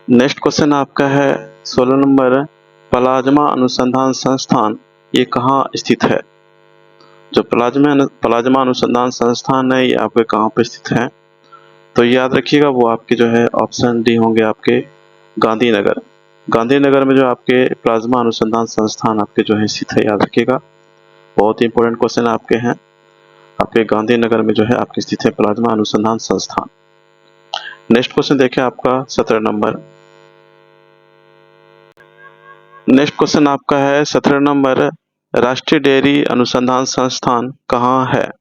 नेक्स्ट क्वेश्चन आपका है 16 नंबर, प्लाज्मा अनुसंधान संस्थान ये कहाँ स्थित है? जो प्लाज्मा अनुसंधान संस्थान है ये आपके कहाँ पे स्थित है? तो याद रखिएगा, वो आपके जो है ऑप्शन डी होंगे आपके गांधीनगर। गांधीनगर में जो आपके प्लाज्मा अनुसंधान संस्थान आपके जो है स्थित है, याद रखिएगा। बहुत ही इंपॉर्टेंट क्वेश्चन आपके हैं, आपके गांधीनगर में जो है आपकी स्थित है प्लाज्मा अनुसंधान संस्थान। नेक्स्ट क्वेश्चन देखिए आपका 17 नंबर। नेक्स्ट क्वेश्चन आपका है 17 नंबर, राष्ट्रीय डेयरी अनुसंधान संस्थान कहाँ है?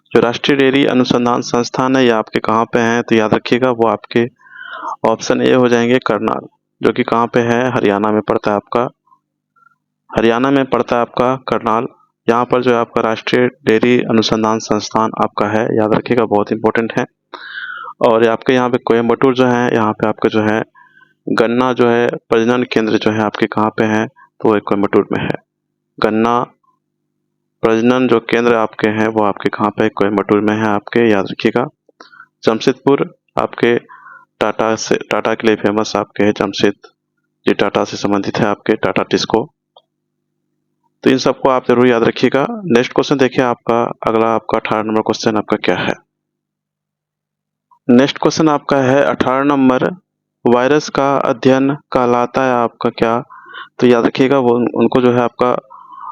जो राष्ट्रीय डेयरी अनुसंधान संस्थान है ये आपके कहाँ पे है? तो याद रखिएगा वो आपके ऑप्शन ए हो जाएंगे करनाल, जो कि कहाँ पे है? हरियाणा में पड़ता है आपका, हरियाणा में पड़ता है आपका करनाल। यहाँ पर जो है आपका राष्ट्रीय डेयरी अनुसंधान संस्थान आपका है, याद रखिएगा बहुत इंपॉर्टेंट है। और आपके यहाँ पे कोयम्बटूर जो है, यहाँ पे आपका जो है गन्ना जो है प्रजनन केंद्र जो है आपके कहाँ पे है? तो वो कोयम्बटूर में है। गन्ना प्रजनन जो केंद्र आपके हैं वो आपके कहाँ पे? कोयम्बटूर में है आपके, याद रखिएगा। जमशेदपुर आपके टाटा के लिए फेमस आपके है, जमशेद जी टाटा से संबंधित है आपके, टाटा टिस्को। तो इन सबको आप जरूर याद रखिएगा। नेक्स्ट क्वेश्चन देखिए आपका, अगला आपका 18 नंबर क्वेश्चन आपका क्या है? नेक्स्ट क्वेश्चन आपका है 18 नंबर, वायरस का अध्ययन कहलाता है आपका क्या? तो याद रखिएगा वो उनको जो है आपका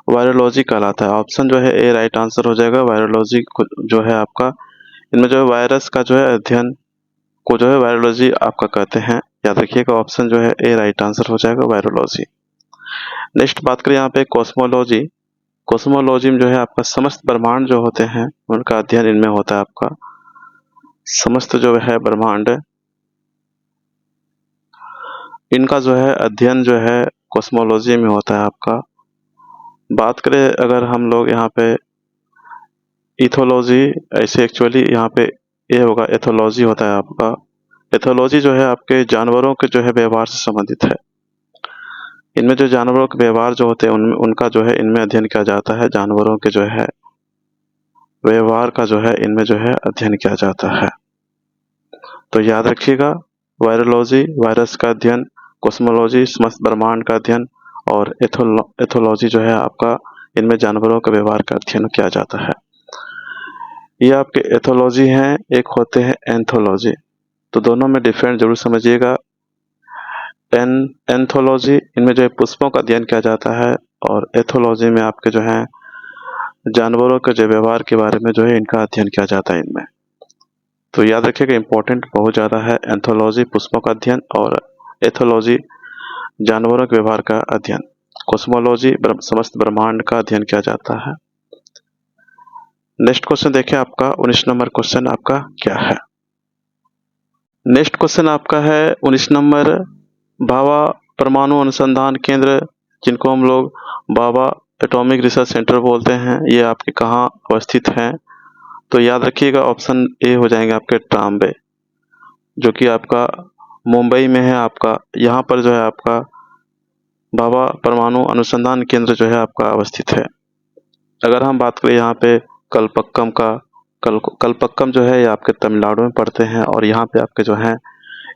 वायरोलॉजी कहलाता है। ऑप्शन जो है ए राइट आंसर हो जाएगा। वायरोलॉजी जो है आपका, इनमें जो है वायरस का जो है अध्ययन को जो है वायरोलॉजी आपका कहते हैं, याद रखिएगा। ऑप्शन जो है ए राइट आंसर हो जाएगा, वायरोलॉजी। नेक्स्ट बात करें यहाँ पे कॉस्मोलॉजी। कॉस्मोलॉजी में जो है आपका समस्त ब्रह्मांड जो होते हैं उनका अध्ययन इनमें होता है आपका। समस्त जो है ब्रह्मांड, इनका जो है अध्ययन जो है कॉस्मोलॉजी में होता है आपका। बात करें अगर हम लोग यहाँ पे इथोलॉजी, ऐसे एक्चुअली यहाँ पे ये होगा, एथोलॉजी होता है आपका। एथोलॉजी जो है आपके जानवरों के जो है व्यवहार से संबंधित है। इनमें जो जानवरों के व्यवहार जो होते हैं उनका जो है इनमें अध्ययन किया जाता है। जानवरों के जो है व्यवहार का जो है इनमें जो है अध्ययन किया जाता है। तो याद रखिएगा वायरोलॉजी वायरस का अध्ययन, कॉस्मोलॉजी समस्त ब्रह्मांड का अध्ययन, और एथोलॉजी जो है आपका इनमें जानवरों का व्यवहार का अध्ययन किया जाता है। ये आपके एथोलॉजी हैं, एक होते हैं एंथोलॉजी। तो दोनों में डिफरेंट जरूर समझिएगा। एंथोलॉजी इनमें जो है पुष्पों का अध्ययन किया जाता है, और एथोलॉजी में आपके जो है जानवरों के जो व्यवहार के बारे में जो है इनका अध्ययन किया जाता है इनमें। तो याद रखिएगा इंपॉर्टेंट बहुत ज़्यादा है। एंथोलॉजी पुष्पों का अध्ययन, और एथोलॉजी जानवरों के व्यवहार का अध्ययन। कॉस्मोलॉजी समस्त ब्रह्मांड का अध्ययन किया जाता है। नेक्स्ट क्वेश्चन देखिए आपका 19 नंबर क्वेश्चन आपका क्या है? नेक्स्ट क्वेश्चन आपका है 19 नंबर, भाभा परमाणु अनुसंधान केंद्र, जिनको हम लोग भाभा एटॉमिक रिसर्च सेंटर बोलते हैं, ये आपके कहाँ अवस्थित हैं? तो याद रखिएगा ऑप्शन ए हो जाएंगे आपके ट्राम्बे, जो कि आपका मुंबई में है आपका। यहाँ पर जो है आपका भाभा परमाणु अनुसंधान केंद्र जो है आपका अवस्थित है। अगर हम बात करें यहाँ पे कलपक्कम का, कलपक्कम जो है ये आपके तमिलनाडु में पड़ते हैं, और यहाँ पे आपके जो है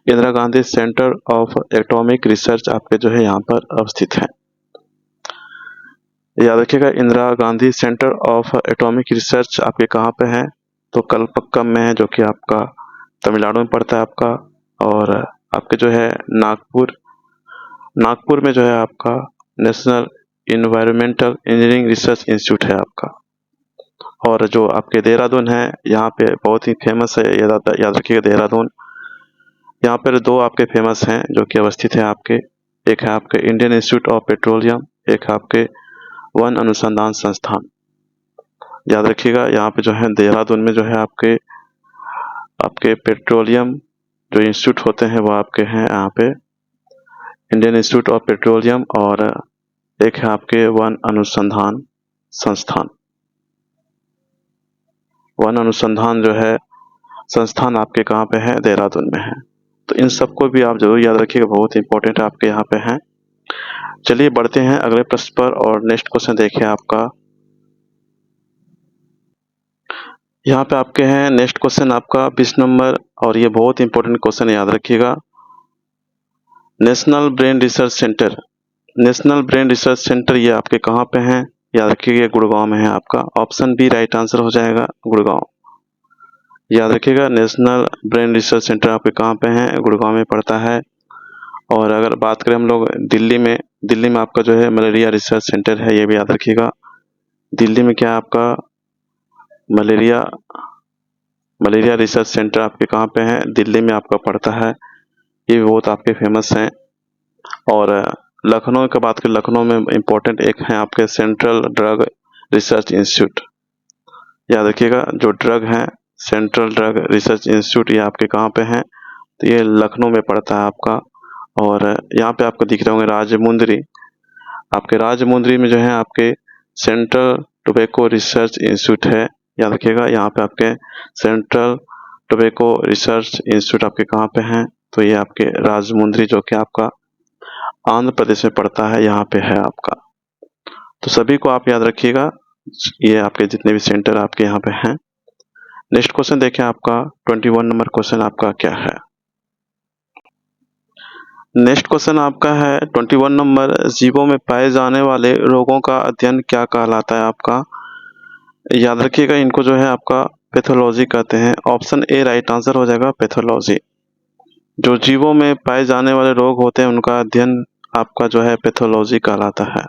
Indira Gandhi centre of atomic research आपके जो है यहाँ पर अवस्थित है। याद रखिएगा Indira Gandhi centre of atomic research आपके कहाँ पे है? तो कलपक्कम में है, जो कि आपका तमिलनाडु में पड़ता है आपका। और आपके जो है नागपुर में जो है आपका national environmental engineering research institute है आपका। और जो आपके देहरादून है, यहाँ पे बहुत ही फेमस है, याद रखिएगा देहरादून। यहाँ पर दो आपके फेमस हैं जो कि अवस्थित है आपके, एक है आपके इंडियन इंस्टीट्यूट ऑफ पेट्रोलियम, एक है आपके वन अनुसंधान संस्थान। याद रखिएगा यहाँ पे जो है देहरादून में जो है आपके पेट्रोलियम जो इंस्टीट्यूट होते हैं वो आपके हैं यहाँ पे इंडियन इंस्टीट्यूट ऑफ पेट्रोलियम, और एक है आपके वन अनुसंधान संस्थान। वन अनुसंधान जो है संस्थान आपके कहाँ पे है? देहरादून में है। तो इन सबको भी आप जरूर याद रखिएगा, बहुत इंपॉर्टेंट आपके यहाँ पे हैं। चलिए बढ़ते हैं अगले प्रश्न पर, और नेक्स्ट क्वेश्चन देखिए आपका। यहाँ पे आपके हैं नेक्स्ट क्वेश्चन आपका 20 नंबर, और ये बहुत इंपॉर्टेंट क्वेश्चन, याद रखिएगा। National brain research centre, national brain research centre ये आपके कहाँ पे हैं? याद रखिएगा गुड़गांव में है आपका। ऑप्शन बी राइट आंसर हो जाएगा, गुड़गांव। याद रखिएगा नेशनल ब्रेन रिसर्च सेंटर आपके कहाँ पे है? गुड़गांव में पड़ता है। और अगर बात करें हम लोग दिल्ली में आपका जो है मलेरिया रिसर्च सेंटर है, ये भी याद रखिएगा। दिल्ली में क्या आपका मलेरिया रिसर्च सेंटर आपके कहाँ पे है? दिल्ली में आपका पड़ता है। ये बहुत आपके फेमस हैं। और लखनऊ की बात करें, लखनऊ में इम्पोर्टेंट एक है आपके सेंट्रल ड्रग रिसर्च इंस्टीट्यूट। याद रखिएगा, जो ड्रग है सेंट्रल ड्रग रिसर्च इंस्टीट्यूट, ये आपके कहाँ पे है, तो ये लखनऊ में पड़ता है आपका। और यहाँ पे आपको दिख रहे होंगे राजमुंदरी, आपके राजमुंदरी में जो है आपके सेंट्रल टोबैको रिसर्च इंस्टीट्यूट है। याद रखिएगा, यहाँ पे आपके सेंट्रल टोबैको रिसर्च इंस्टीट्यूट आपके कहाँ पे हैं, तो ये आपके राजमुंदरी, जो कि आपका आंध्र प्रदेश में पड़ता है, यहाँ पे है आपका। तो सभी को आप याद रखिएगा, ये आपके जितने भी सेंटर आपके यहाँ पे हैं। नेक्स्ट क्वेश्चन देखें, आपका 21 नंबर क्वेश्चन आपका क्या है। नेक्स्ट क्वेश्चन आपका है 21 नंबर, जीवों में पाए जाने वाले रोगों का अध्ययन क्या कहलाता है आपका। याद रखिएगा, इनको जो है आपका पैथोलॉजी कहते हैं। ऑप्शन ए राइट आंसर हो जाएगा, पैथोलॉजी। जो जीवों में पाए जाने वाले रोग होते हैं उनका अध्ययन आपका जो है पैथोलॉजी कहलाता है।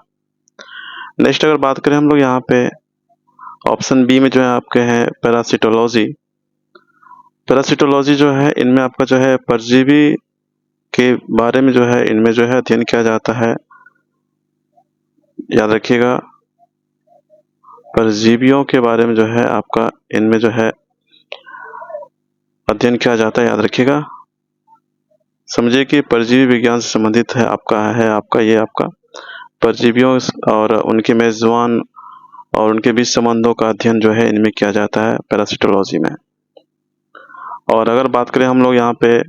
नेक्स्ट अगर बात करें हम लोग यहाँ पे ऑप्शन बी में जो है आपके हैं पैरासिटोलॉजी। पैरासिटोलॉजी जो है, इनमें आपका जो है परजीवी के बारे में जो है इनमें जो है अध्ययन किया जाता है। याद रखिएगा, परजीवियों के बारे में जो है आपका इनमें जो है अध्ययन किया जाता है। याद रखिएगा, समझिए कि परजीवी विज्ञान से संबंधित है आपका ये आपका परजीवियों और उनके मेजबान और उनके बीच संबंधों का अध्ययन जो है इनमें किया जाता है पैरासिटोलॉजी में। और अगर बात करें हम लोग यहाँ पे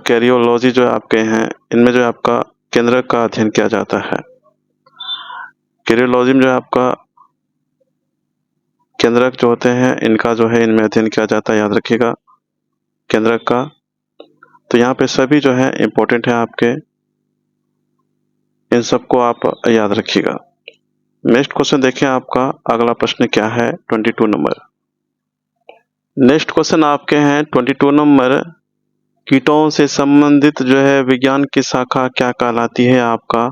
कैरियोलॉजी जो आपके हैं, इनमें जो आपका केंद्रक का अध्ययन किया जाता है। कैरियोलॉजी में जो है आपका केंद्रक जो होते हैं इनका जो है इनमें अध्ययन किया जाता है। याद रखिएगा, केंद्रक का। तो यहाँ पे सभी जो है इम्पोर्टेंट है आपके, इन सबको आप याद रखिएगा। नेक्स्ट क्वेश्चन देखें, आपका अगला प्रश्न क्या है 22 नंबर। नेक्स्ट क्वेश्चन आपके हैं 22 नंबर, कीटों से संबंधित जो है विज्ञान की शाखा क्या कहलाती है आपका।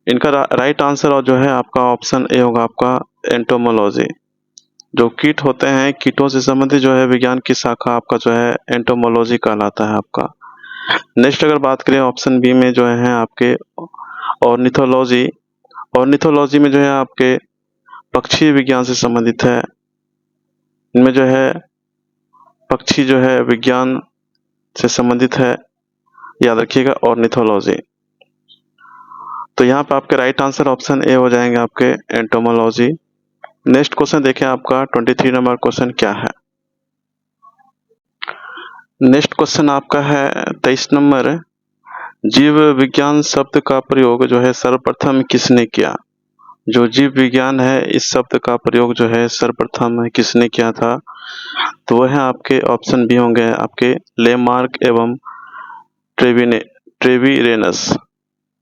इनका राइट आंसर और जो है आपका ऑप्शन ए होगा आपका एंटोमोलॉजी। जो कीट होते हैं, कीटों से संबंधित जो है विज्ञान की शाखा आपका जो है एंटोमोलॉजी कहलाता है आपका। नेक्स्ट अगर बात करें ऑप्शन बी में जो है आपके ऑर्निथोलॉजी। ऑर्निथोलॉजी में जो है आपके पक्षी विज्ञान से संबंधित है। इनमें जो है पक्षी जो है विज्ञान से संबंधित है। याद रखिएगा, ऑर्निथोलॉजी। तो यहाँ पे आपके राइट आंसर ऑप्शन ए हो जाएंगे आपके एंटोमोलॉजी। नेक्स्ट क्वेश्चन देखें, आपका 23 नंबर क्वेश्चन क्या है। नेक्स्ट क्वेश्चन आपका है 23 नंबर, जीव विज्ञान शब्द का प्रयोग जो है सर्वप्रथम किसने किया। जो जीव विज्ञान है, इस शब्द का प्रयोग जो है सर्वप्रथम किसने किया था, तो वह है आपके ऑप्शन बी होंगे आपके लेमार्क एवं ट्रेविरेनस।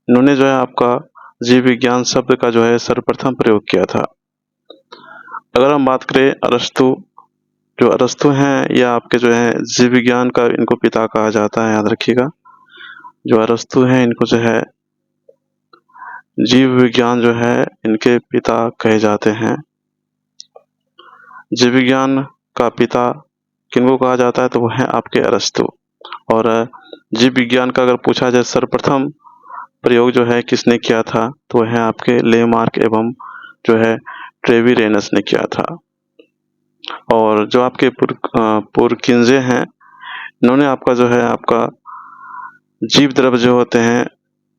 इन्होंने जो है आपका जीव विज्ञान शब्द का जो है सर्वप्रथम प्रयोग किया था। अगर हम बात करें अरस्तु, जो अरस्तु हैं या आपके जो है जीव विज्ञान का इनको पिता कहा जाता है। याद रखिएगा, जो अरस्तु हैं इनको जो है जीव विज्ञान जो है इनके पिता कहे जाते हैं। जीव विज्ञान का पिता किनको कहा जाता है, तो वो है आपके अरस्तु। और जीव विज्ञान का अगर पूछा जाए सर्वप्रथम प्रयोग जो है किसने किया था, तो वह है आपके लेमार्क एवं जो है ट्रेविरेनस ने किया था। और जो आपके पुरकिंजे हैं, इन्होंने आपका जो है आपका जीव द्रव जो होते हैं,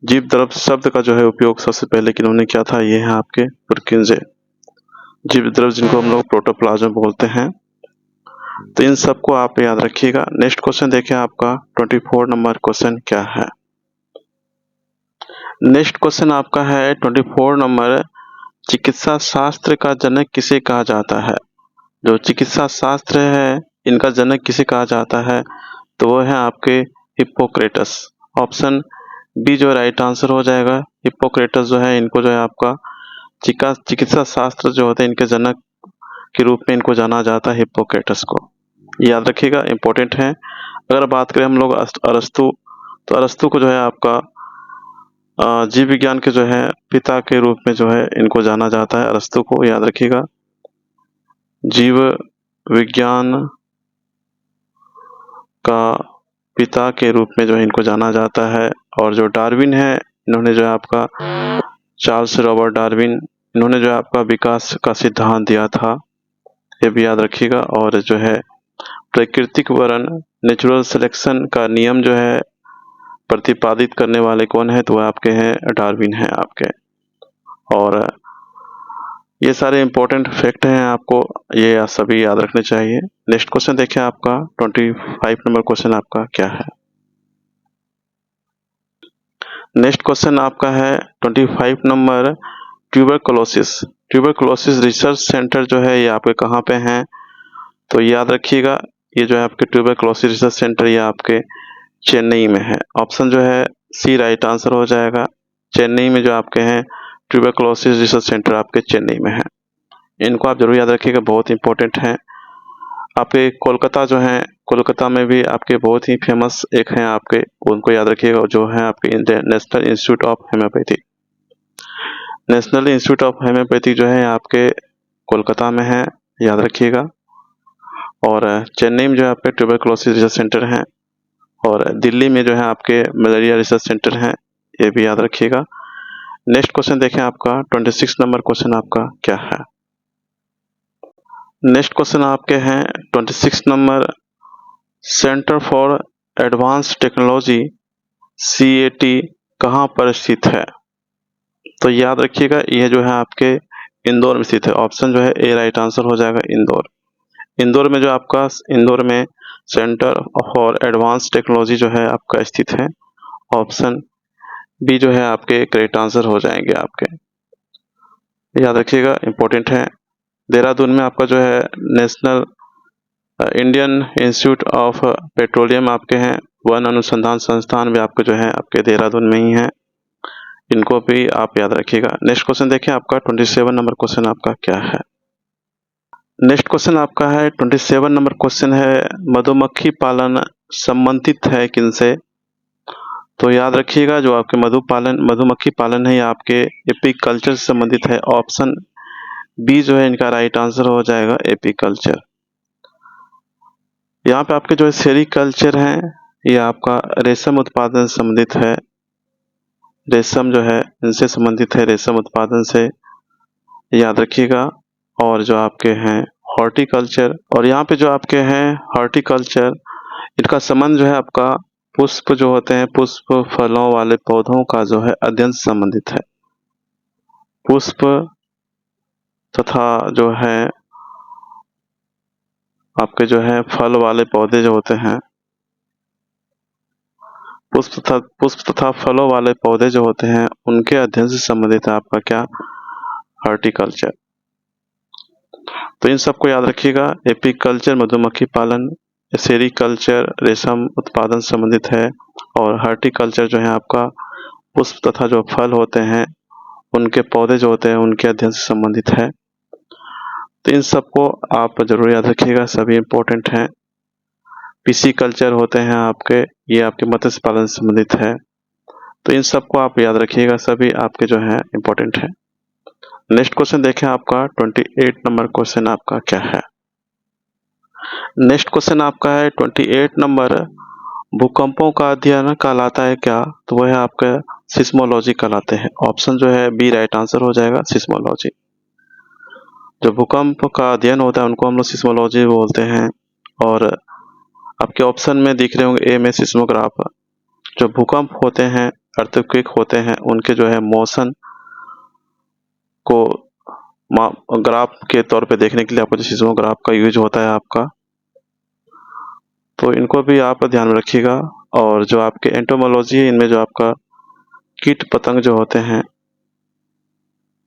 जीव द्रव शब्द का जो है उपयोग सबसे पहले किन्होंने किया था, ये है आपके पुरकिंजे। जीव द्रव जिनको हम लोग प्रोटोप्लाज्म बोलते हैं। तो इन सबको आप याद रखिएगा। नेक्स्ट क्वेश्चन देखें, आपका 24 नंबर क्वेश्चन क्या है। नेक्स्ट क्वेश्चन आपका है 24 नंबर, चिकित्सा शास्त्र का जनक किसे कहा जाता है। जो चिकित्सा शास्त्र है इनका जनक किसे कहा जाता है, तो वो है आपके हिप्पोक्रेटस। ऑप्शन बी जो राइट आंसर हो जाएगा। हिप्पोक्रेटस जो है इनको जो है आपका चिकित्सा शास्त्र जो होते हैं इनके जनक के रूप में इनको जाना जाता है, हिप्पोक्रेटस को। याद रखिएगा, इंपॉर्टेंट है। अगर बात करें हम लोग अरस्तु, तो अरस्तु को जो है आपका जीव विज्ञान के जो है पिता के रूप में जो है इनको जाना जाता है, अरस्तु को। याद रखिएगा, जीव विज्ञान का पिता के रूप में जो है इनको जाना जाता है। और जो डार्विन है, इन्होंने जो है आपका चार्ल्स रॉबर्ट डार्विन, इन्होंने जो है आपका विकास का सिद्धांत दिया था, ये भी याद रखिएगा। और जो है प्राकृतिक वरण नेचुरल सिलेक्शन का नियम जो है प्रतिपादित करने वाले कौन है, तो वह आपके हैं डार्विन है आपके। और ये सारे इंपॉर्टेंट फैक्ट हैं, आपको ये सभी याद रखने चाहिए। नेक्स्ट क्वेश्चन देखिए आपका 25 नंबर क्वेश्चन आपका क्या है। नेक्स्ट क्वेश्चन आपका है 25 number, tuberculosis. Tuberculosis research centre जो है ये आपके कहाँ पे हैं, तो याद रखिएगा ये जो है आपके ट्यूबरकुलोसिस रिसर्च सेंटर ये आपके चेन्नई में है। ऑप्शन जो है सी राइट आंसर हो जाएगा। चेन्नई में जो आपके हैं ट्यूबरकुलोसिस रिसर्च सेंटर आपके चेन्नई में है। इनको आप जरूर याद रखिएगा, बहुत इंपॉर्टेंट है। आपके कोलकाता जो है, कोलकाता में भी आपके बहुत ही फेमस एक हैं आपके, उनको याद रखिएगा, जो है आपके national institute of homeopathy. National institute of homeopathy जो है आपके कोलकाता में है, याद रखिएगा। और चेन्नई में जो है आपके ट्यूबरकुलोसिस रिसर्च सेंटर है। और दिल्ली में जो है आपके मलेरिया रिसर्च सेंटर है, ये भी याद रखिएगा। नेक्स्ट क्वेश्चन देखें आपका 26 नंबर क्वेश्चन आपका क्या है। नेक्स्ट क्वेश्चन आपके हैं 26 number, centre for advance technology CAT कहाँ पर स्थित है, तो याद रखिएगा यह जो है आपके इंदौर में स्थित है। ऑप्शन जो है ए राइट आंसर हो जाएगा इंदौर। इंदौर में जो आपका इंदौर में सेंटर फॉर एडवांस टेक्नोलॉजी जो है आपका स्थित है। ऑप्शन बी जो है आपके करेक्ट आंसर हो जाएंगे आपके, याद रखिएगा, इंपॉर्टेंट है। देहरादून में आपका जो है national Indian institute of petroleum आपके हैं। वन अनुसंधान संस्थान भी आपके जो है आपके देहरादून में ही है, इनको भी आप याद रखिएगा। नेक्स्ट क्वेश्चन देखिए आपका 27 नंबर क्वेश्चन आपका क्या है। नेक्स्ट क्वेश्चन आपका है 27 नंबर क्वेश्चन है, मधुमक्खी पालन संबंधित है किनसे, तो याद रखिएगा जो आपके मधुमक्खी पालन है ये आपके एपीकल्चर से संबंधित है। ऑप्शन बी जो है इनका राइट आंसर हो जाएगा एपीकल्चर। यहाँ पे आपके जो है सेरीकल्चर है ये आपका रेशम उत्पादन से संबंधित है। रेशम जो है इनसे संबंधित है, रेशम उत्पादन से, याद रखिएगा। और जो आपके हैं हॉर्टिकल्चर, और यहाँ पे जो आपके हैं हॉर्टिकल्चर, इनका संबंध जो है आपका पुष्प जो होते हैं, पुष्प फलों वाले पौधों का जो है अध्ययन से संबंधित है। पुष्प तथा जो है आपके जो है फल वाले पौधे जो होते हैं, पुष्प तथा फलों वाले पौधे जो होते हैं उनके अध्ययन से संबंधित है आपका क्या, हॉर्टिकल्चर। तो इन सबको याद रखिएगा, एपीकल्चर मधुमक्खी पालन, सेरीकल्चर रेशम उत्पादन से संबंधित है, और हॉर्टिकल्चर जो है आपका पुष्प तथा जो फल होते हैं उनके पौधे जो होते हैं उनके अध्ययन से संबंधित है। तो इन सबको आप जरूर याद रखिएगा, सभी इंपॉर्टेंट हैं। पिसीकल्चर होते हैं आपके, ये आपके मत्स्य पालन से संबंधित है। तो इन सबको आप याद रखिएगा, सभी आपके जो है इंपॉर्टेंट है। नेक्स्ट क्वेश्चन देखें आपका 28 नंबर क्वेश्चन आपका क्या है। नेक्स्ट क्वेश्चन आपका है 28 नंबर, भूकंपों का अध्ययन कहलाता है क्या, तो वह है आपका सिस्मोलॉजी कहलाते हैं। ऑप्शन जो है बी राइट आंसर हो जाएगा सिस्मोलॉजी। जो भूकंप का अध्ययन होता है उनको हम लोग सिस्मोलॉजी बोलते हैं। और आपके ऑप्शन में दिख रहे होंगे ए में सिस्मोग्राफ, जो भूकंप होते हैं, अर्थक्वेक होते हैं, उनके जो है मोशन को ग्राफ के तौर पे देखने के लिए आपको सिस्मोग्राफ का यूज होता है आपका, तो इनको भी आप ध्यान में रखिएगा। और जो आपके एंटोमोलॉजी है, इनमें जो आपका कीट पतंग जो होते हैं,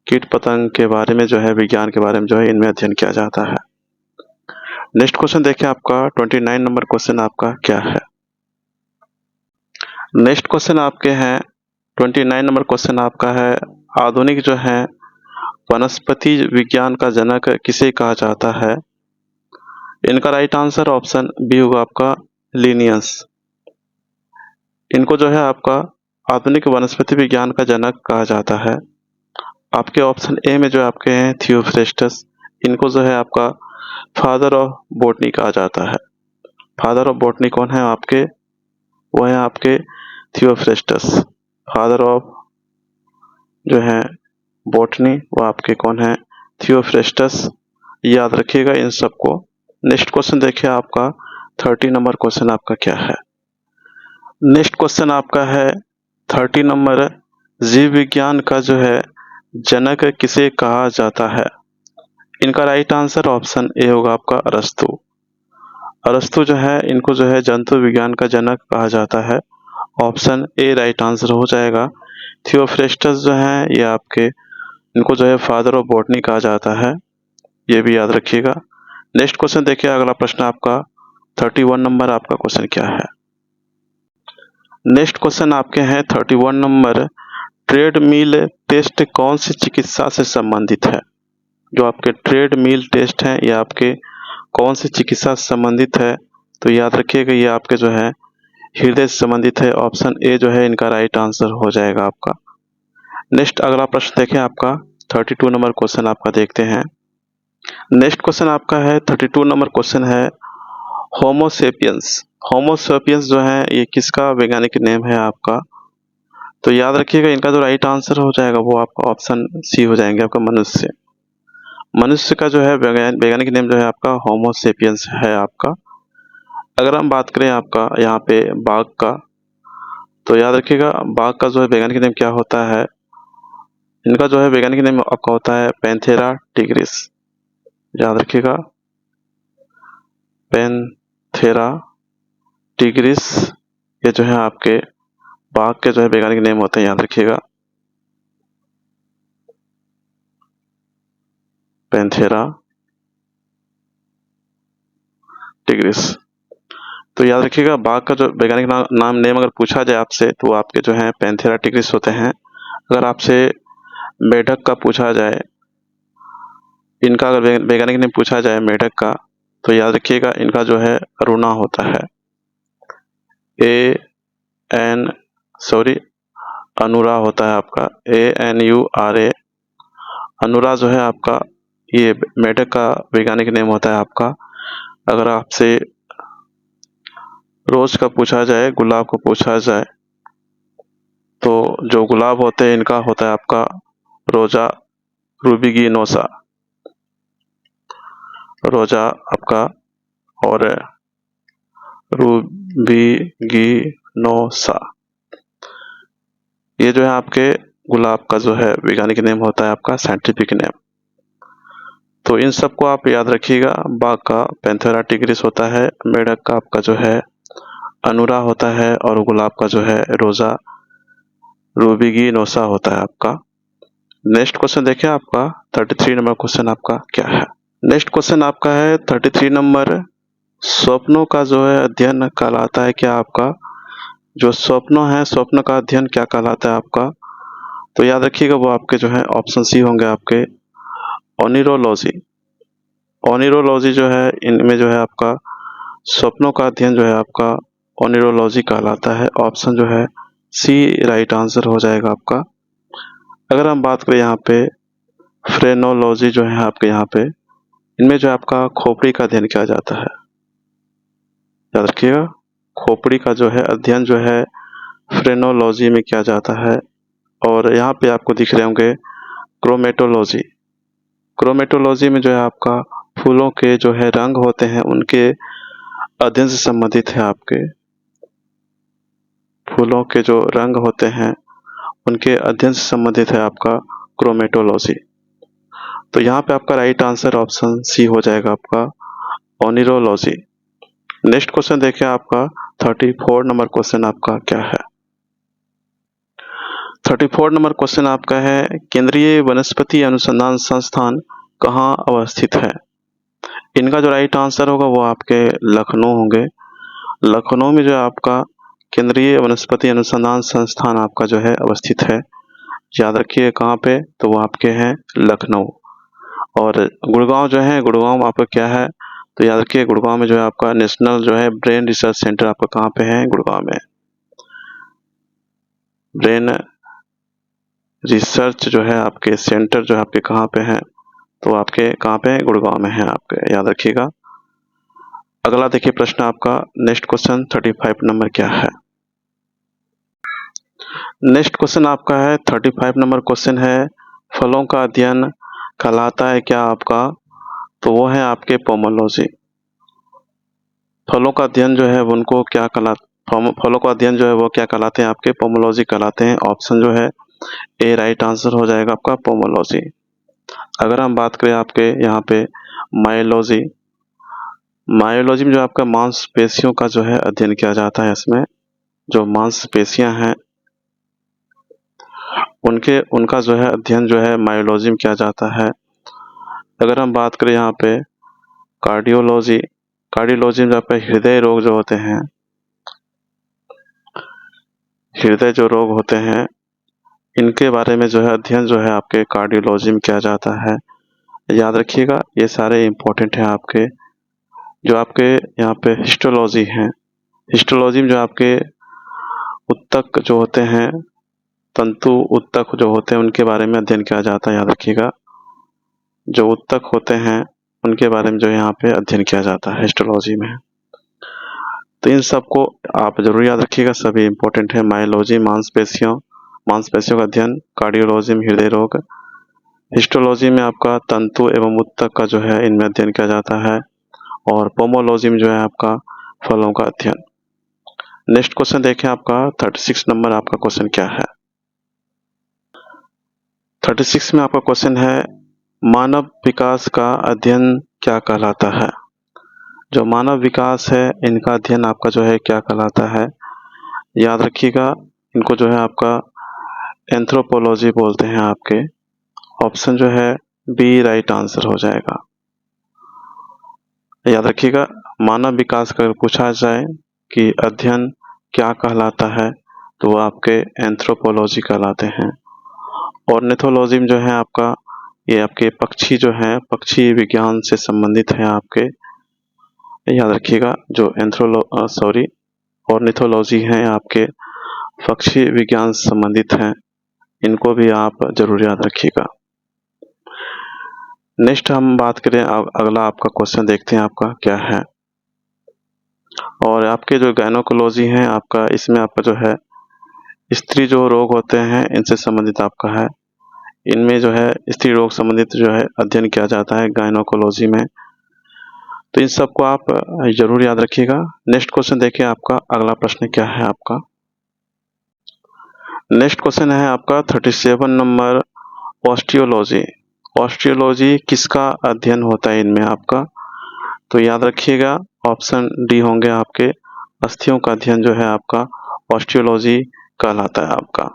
कीट पतंग के बारे में जो है, विज्ञान के बारे में जो है इनमें अध्ययन किया जाता है। नेक्स्ट क्वेश्चन देखिए आपका 29 नंबर क्वेश्चन आपका क्या है। नेक्स्ट क्वेश्चन आपके हैं 29 नंबर क्वेश्चन आपका है, आधुनिक जो है वनस्पति विज्ञान का जनक किसे कहा जाता है। इनका राइट आंसर ऑप्शन बी होगा आपका लिनियस। इनको जो है आपका आधुनिक वनस्पति विज्ञान का जनक कहा जाता है। आपके ऑप्शन ए में जो आपके हैं थियोफ्रेस्टस, इनको जो है आपका फादर ऑफ बॉटनी कहा जाता है। फादर ऑफ बॉटनी कौन है आपके, वो है आपके थियोफ्रेस्टस। फादर ऑफ जो है बॉटनी वो आपके कौन है? थियोफ्रेस्टस। याद रखिएगा इन सबको। नेक्स्ट क्वेश्चन देखिए आपका 30 नंबर क्वेश्चन आपका क्या है। नेक्स्ट क्वेश्चन आपका है 30 नंबर, जीव विज्ञान का जो है जनक किसे कहा जाता है? इनका राइट आंसर ऑप्शन ए होगा आपका अरस्तु। अरस्तु जो है इनको जो है जंतु विज्ञान का जनक कहा जाता है। ऑप्शन ए राइट आंसर हो जाएगा। थियोफ्रेस्टस जो है ये आपके इनको जो है फादर ऑफ बॉटनी कहा जाता है, ये भी याद रखिएगा। नेक्स्ट क्वेश्चन देखिए, अगला प्रश्न आपका 31 नंबर आपका क्वेश्चन क्या है। नेक्स्ट क्वेश्चन आपके हैं 31 नंबर, ट्रेडमिल टेस्ट कौन सी चिकित्सा से संबंधित है? जो आपके ट्रेडमिल टेस्ट हैं ये आपके कौन सी चिकित्सा से संबंधित है? तो याद रखिएगा ये आपके जो है हृदय से संबंधित है। ऑप्शन ए जो है इनका राइट आंसर हो जाएगा आपका। नेक्स्ट अगला प्रश्न देखें आपका 32 नंबर क्वेश्चन आपका देखते हैं। नेक्स्ट क्वेश्चन आपका है 32 नंबर क्वेश्चन है, होमोसेपियंस। होमोसेपियंस जो है ये किसका वैज्ञानिक नेम है आपका? तो याद रखिएगा इनका जो राइट आंसर हो जाएगा वो आपका ऑप्शन सी हो जाएंगे आपका मनुष्य। मनुष्य का जो है वैज्ञानिक नेम जो है आपका होमोसेपियंस है आपका। अगर हम बात करें आपका यहाँ पे बाघ का, तो याद रखिएगा बाघ का जो है वैज्ञानिक नेम क्या होता है? इनका जो है वैज्ञानिक नेम आपका होता है पैंथेरा टिग्रिस। याद रखिएगा पैंथेरा टिग्रिस, ये जो है आपके बाघ के जो है वैज्ञानिक नेम होते हैं, याद रखिएगा पैंथेरा टिग्रिस। तो याद रखिएगा बाघ का जो वैज्ञानिक नाम नेम अगर पूछा जाए आपसे तो आपके जो है पैंथेरा टिग्रिस होते हैं। अगर आपसे मेढक का पूछा जाए, इनका अगर वैज्ञानिक नेम पूछा जाए मेढक का, तो याद रखिएगा इनका जो है अरुणा होता है। अनुरा होता है आपका ANURA। अनुरा जो है आपका ये मेढक का वैज्ञानिक नेम होता है आपका। अगर आपसे रोज का पूछा जाए, गुलाब को पूछा जाए, तो जो गुलाब होते हैं इनका होता है आपका रोजा रूबिगिनोसा। रोजा आपका और रूबिगिनोसा, ये जो है आपके गुलाब का जो है वैज्ञानिक नेम होता है आपका साइंटिफिक नेम। तो इन सबको आप याद रखिएगा। बाघ का पैंथेरा टिग्रिस होता है, मेढक का आपका जो है अनुरा होता है और गुलाब का जो है रोजा रूबिगिनोसा होता है आपका। नेक्स्ट क्वेश्चन देखिए आपका 33 नंबर क्वेश्चन आपका क्या है। नेक्स्ट क्वेश्चन आपका है 33 नंबर, स्वप्नों का जो है अध्ययन कहलाता है क्या आपका? जो स्वप्न है, स्वप्न का अध्ययन क्या कहलाता है आपका? तो याद रखिएगा वो आपके जो है ऑप्शन सी होंगे आपके ओनिरोलॉजी। ओनिरोलॉजी जो है इनमें जो है आपका स्वप्नों का अध्ययन जो है आपका ओनिरोलॉजी कहलाता है। ऑप्शन जो है सी राइट आंसर हो जाएगा आपका। अगर हम बात करें यहाँ पे फ्रेनोलॉजी जो है आपके यहाँ पे, इनमें जो आपका खोपड़ी का अध्ययन किया जाता है। याद रखिएगा खोपड़ी का जो है अध्ययन जो है फ्रेनोलॉजी में किया जाता है। और यहाँ पे आपको दिख रहे होंगे क्रोमेटोलॉजी। क्रोमेटोलॉजी में जो है आपका फूलों के जो है रंग होते हैं उनके अध्ययन से संबंधित है। आपके फूलों के जो रंग होते हैं उनके अध्ययन से संबंधित है आपका क्रोमेटोलॉजी। तो यहाँ पे आपका राइट आंसर ऑप्शन सी हो जाएगा आपका ओनिरोलॉजी। नेक्स्ट क्वेश्चन देखिए आपका 34 नंबर क्वेश्चन आपका क्या है। 34 नंबर क्वेश्चन आपका है, केंद्रीय वनस्पति अनुसंधान संस्थान कहाँ अवस्थित है? इनका जो राइट आंसर होगा वो आपके लखनऊ होंगे। लखनऊ में जो आपका केंद्रीय वनस्पति अनुसंधान संस्थान आपका जो है अवस्थित है। याद रखिए कहाँ पे, तो वो आपके हैं लखनऊ। और गुड़गांव जो है, गुड़गांव आपका क्या है? तो याद रखिए गुड़गांव में जो है आपका नेशनल जो है ब्रेन रिसर्च सेंटर आपका कहाँ पे है? गुड़गांव में। ब्रेन रिसर्च जो है आपके सेंटर जो है आपके कहाँ पे है? तो आपके कहाँ पे है? गुड़गांव में है आपके, याद रखिएगा। अगला देखिए प्रश्न आपका नेक्स्ट क्वेश्चन 35 नंबर क्या है। नेक्स्ट क्वेश्चन आपका है 35 नंबर क्वेश्चन है, फलों का अध्ययन कहलाता है क्या आपका? तो वो है आपके पोमोलॉजी। फलों का अध्ययन जो है उनको क्या फलों का अध्ययन जो है वो क्या कहलाते हैं? आपके पोमोलॉजी कहलाते हैं। ऑप्शन जो है ए राइट आंसर हो जाएगा आपका पोमोलॉजी। अगर हम बात करें आपके यहाँ पे मायोलॉजी, मायोलॉजी में जो आपका मांसपेशियों का जो है अध्ययन किया जाता है, इसमें जो मांसपेशियां हैं उनका जो है अध्ययन जो है मायोलॉजी में किया जाता है। अगर हम बात करें यहाँ पे कार्डियोलॉजी, कार्डियोलॉजी में जो आपके हृदय रोग जो होते हैं, हृदय जो रोग होते हैं इनके बारे में जो है अध्ययन जो है आपके कार्डियोलॉजी में किया जाता है। याद रखिएगा ये सारे इम्पोर्टेंट हैं आपके। जो आपके यहाँ पे हिस्टोलॉजी हैं, हिस्टोलॉजी में जो आपके उत्तक जो होते हैं, तंतु उत्तक जो होते हैं उनके बारे में अध्ययन किया जाता है। याद रखिएगा जो उत्तक होते हैं उनके बारे में जो यहाँ पे अध्ययन किया जाता है हिस्टोलॉजी में। तो इन सबको आप जरूर याद रखिएगा, सभी इम्पोर्टेंट है। मायोलॉजी मांसपेशियों का अध्ययन, कार्डियोलॉजी में हृदय रोग, हिस्टोलॉजी में आपका तंतु एवं उत्तक का जो है इनमें अध्ययन किया जाता है, और पोमोलॉजी में जो है आपका फलों का अध्ययन। नेक्स्ट क्वेश्चन देखें आपका 36 नंबर आपका क्वेश्चन क्या है? 36 में आपका क्वेश्चन है, मानव विकास का अध्ययन क्या कहलाता है? जो मानव विकास है इनका अध्ययन आपका जो है क्या कहलाता है? याद रखिएगा इनको जो है आपका एंथ्रोपोलॉजी बोलते हैं आपके। ऑप्शन जो है बी राइट आंसर हो जाएगा। याद रखिएगा मानव विकास का अगर पूछा जाए कि अध्ययन क्या कहलाता है तो वो आपके एंथ्रोपोलॉजी कहलाते हैं। ऑर्निथोलॉजी में जो है आपका ये आपके पक्षी जो हैं, पक्षी विज्ञान से संबंधित है आपके। याद रखिएगा जो ऑर्निथोलॉजी है आपके पक्षी विज्ञान से संबंधित हैं, इनको भी आप जरूर याद रखिएगा। नेक्स्ट हम बात करें, अगला आपका क्वेश्चन देखते हैं आपका क्या है। और आपके जो गायनोकोलॉजी है आपका, इसमें आपका जो है स्त्री जो रोग होते हैं इनसे संबंधित आपका है। इनमें जो है स्त्री रोग संबंधित जो है अध्ययन किया जाता है गायनोकोलॉजी में। तो इन सबको आप जरूर याद रखिएगा। नेक्स्ट क्वेश्चन देखिए आपका अगला प्रश्न क्या है आपका। नेक्स्ट क्वेश्चन है आपका 37 नंबर, ऑस्टियोलॉजी। ऑस्टियोलॉजी किसका अध्ययन होता है इनमें आपका? तो याद रखिएगा ऑप्शन डी होंगे आपके, अस्थियों का अध्ययन जो है आपका ऑस्टियोलॉजी कहलाता है आपका।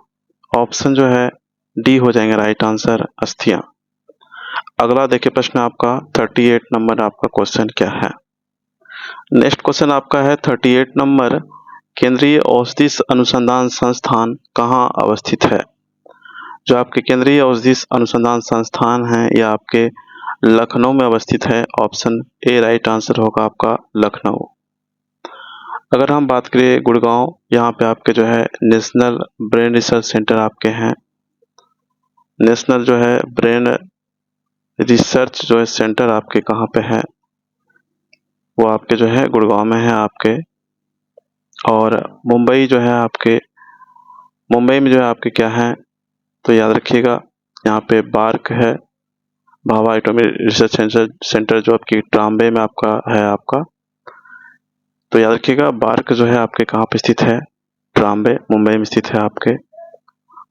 ऑप्शन जो है डी हो जाएंगे राइट आंसर, अस्थियां। अगला देखिए प्रश्न आपका 38 नंबर आपका क्वेश्चन क्या है। नेक्स्ट क्वेश्चन आपका है 38 नंबर, केंद्रीय औषधि अनुसंधान संस्थान कहाँ अवस्थित है? जो आपके केंद्रीय औषधि अनुसंधान संस्थान है यह आपके लखनऊ में अवस्थित है। ऑप्शन ए राइट आंसर होगा आपका लखनऊ। अगर हम बात करें गुड़गांव, यहाँ पे आपके जो है नेशनल ब्रेन रिसर्च सेंटर आपके हैं। नेशनल जो है ब्रेन रिसर्च जो है सेंटर आपके कहाँ पे है? वो आपके जो है गुड़गांव में है आपके। और मुंबई जो है आपके, मुंबई में जो है आपके क्या है? तो याद रखिएगा यहाँ पे बार्क है, भाभा एटॉमिक रिसर्च सेंटर जो आपकी ट्राम्बे में आपका है आपका। तो याद रखिएगा बार्क जो है आपके कहाँ पे स्थित है? ट्राम्बे, मुंबई में स्थित है आपके।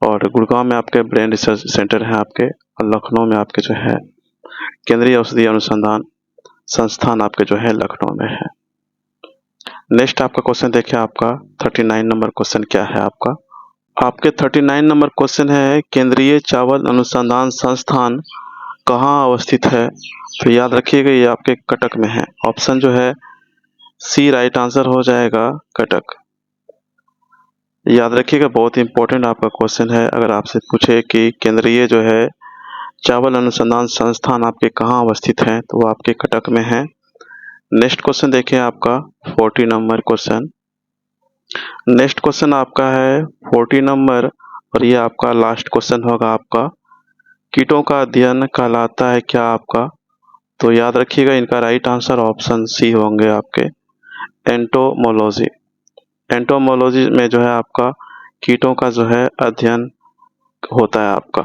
और गुड़गांव में आपके ब्रेन रिसर्च सेंटर है आपके, और लखनऊ में आपके जो है केंद्रीय औषधि अनुसंधान संस्थान आपके जो है लखनऊ में है। नेक्स्ट आपका क्वेश्चन देखिए आपका 39 नंबर क्वेश्चन क्या है आपका। आपके 39 नंबर क्वेश्चन है, केंद्रीय चावल अनुसंधान संस्थान कहाँ अवस्थित है? तो याद रखिएगा ये आपके कटक में है। ऑप्शन जो है सी राइट आंसर हो जाएगा, कटक। याद रखिएगा बहुत इंपॉर्टेंट आपका क्वेश्चन है। अगर आपसे पूछे कि केंद्रीय जो है चावल अनुसंधान संस्थान आपके कहाँ अवस्थित है तो वो आपके कटक में है। नेक्स्ट क्वेश्चन देखिए आपका 40 नंबर क्वेश्चन। नेक्स्ट क्वेश्चन आपका है 40 नंबर, और ये आपका लास्ट क्वेश्चन होगा आपका, कीटों का अध्ययन कहलाता है क्या आपका? तो याद रखिएगा इनका राइट आंसर ऑप्शन सी होंगे आपके, एंटोमोलॉजी। एंटोमोलॉजी में जो है आपका कीटों का जो है अध्ययन होता है आपका।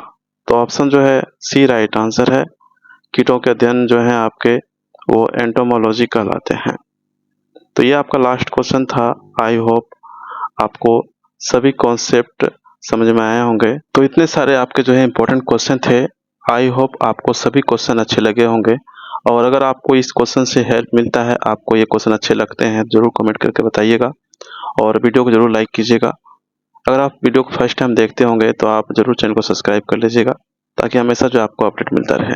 तो ऑप्शन जो है सी राइट आंसर है। कीटों के अध्ययन जो है आपके वो एंटोमोलॉजी कहलाते हैं। तो ये आपका लास्ट क्वेश्चन था। आई होप आपको सभी कॉन्सेप्ट समझ में आए होंगे। तो इतने सारे आपके जो है इंपॉर्टेंट क्वेश्चन थे। आई होप आपको सभी क्वेश्चन अच्छे लगे होंगे, और अगर आपको इस क्वेश्चन से हेल्प मिलता है, आपको ये क्वेश्चन अच्छे लगते हैं, जरूर कमेंट करके बताइएगा और वीडियो को जरूर लाइक कीजिएगा। अगर आप वीडियो को फर्स्ट टाइम देखते होंगे तो आप जरूर चैनल को सब्सक्राइब कर लीजिएगा, ताकि हमेशा जो आपको अपडेट मिलता रहे।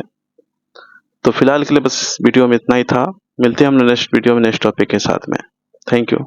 तो फिलहाल के लिए बस वीडियो में इतना ही था। मिलते हैं हम नेक्स्ट वीडियो में नेक्स्ट टॉपिक के साथ में। Thank you.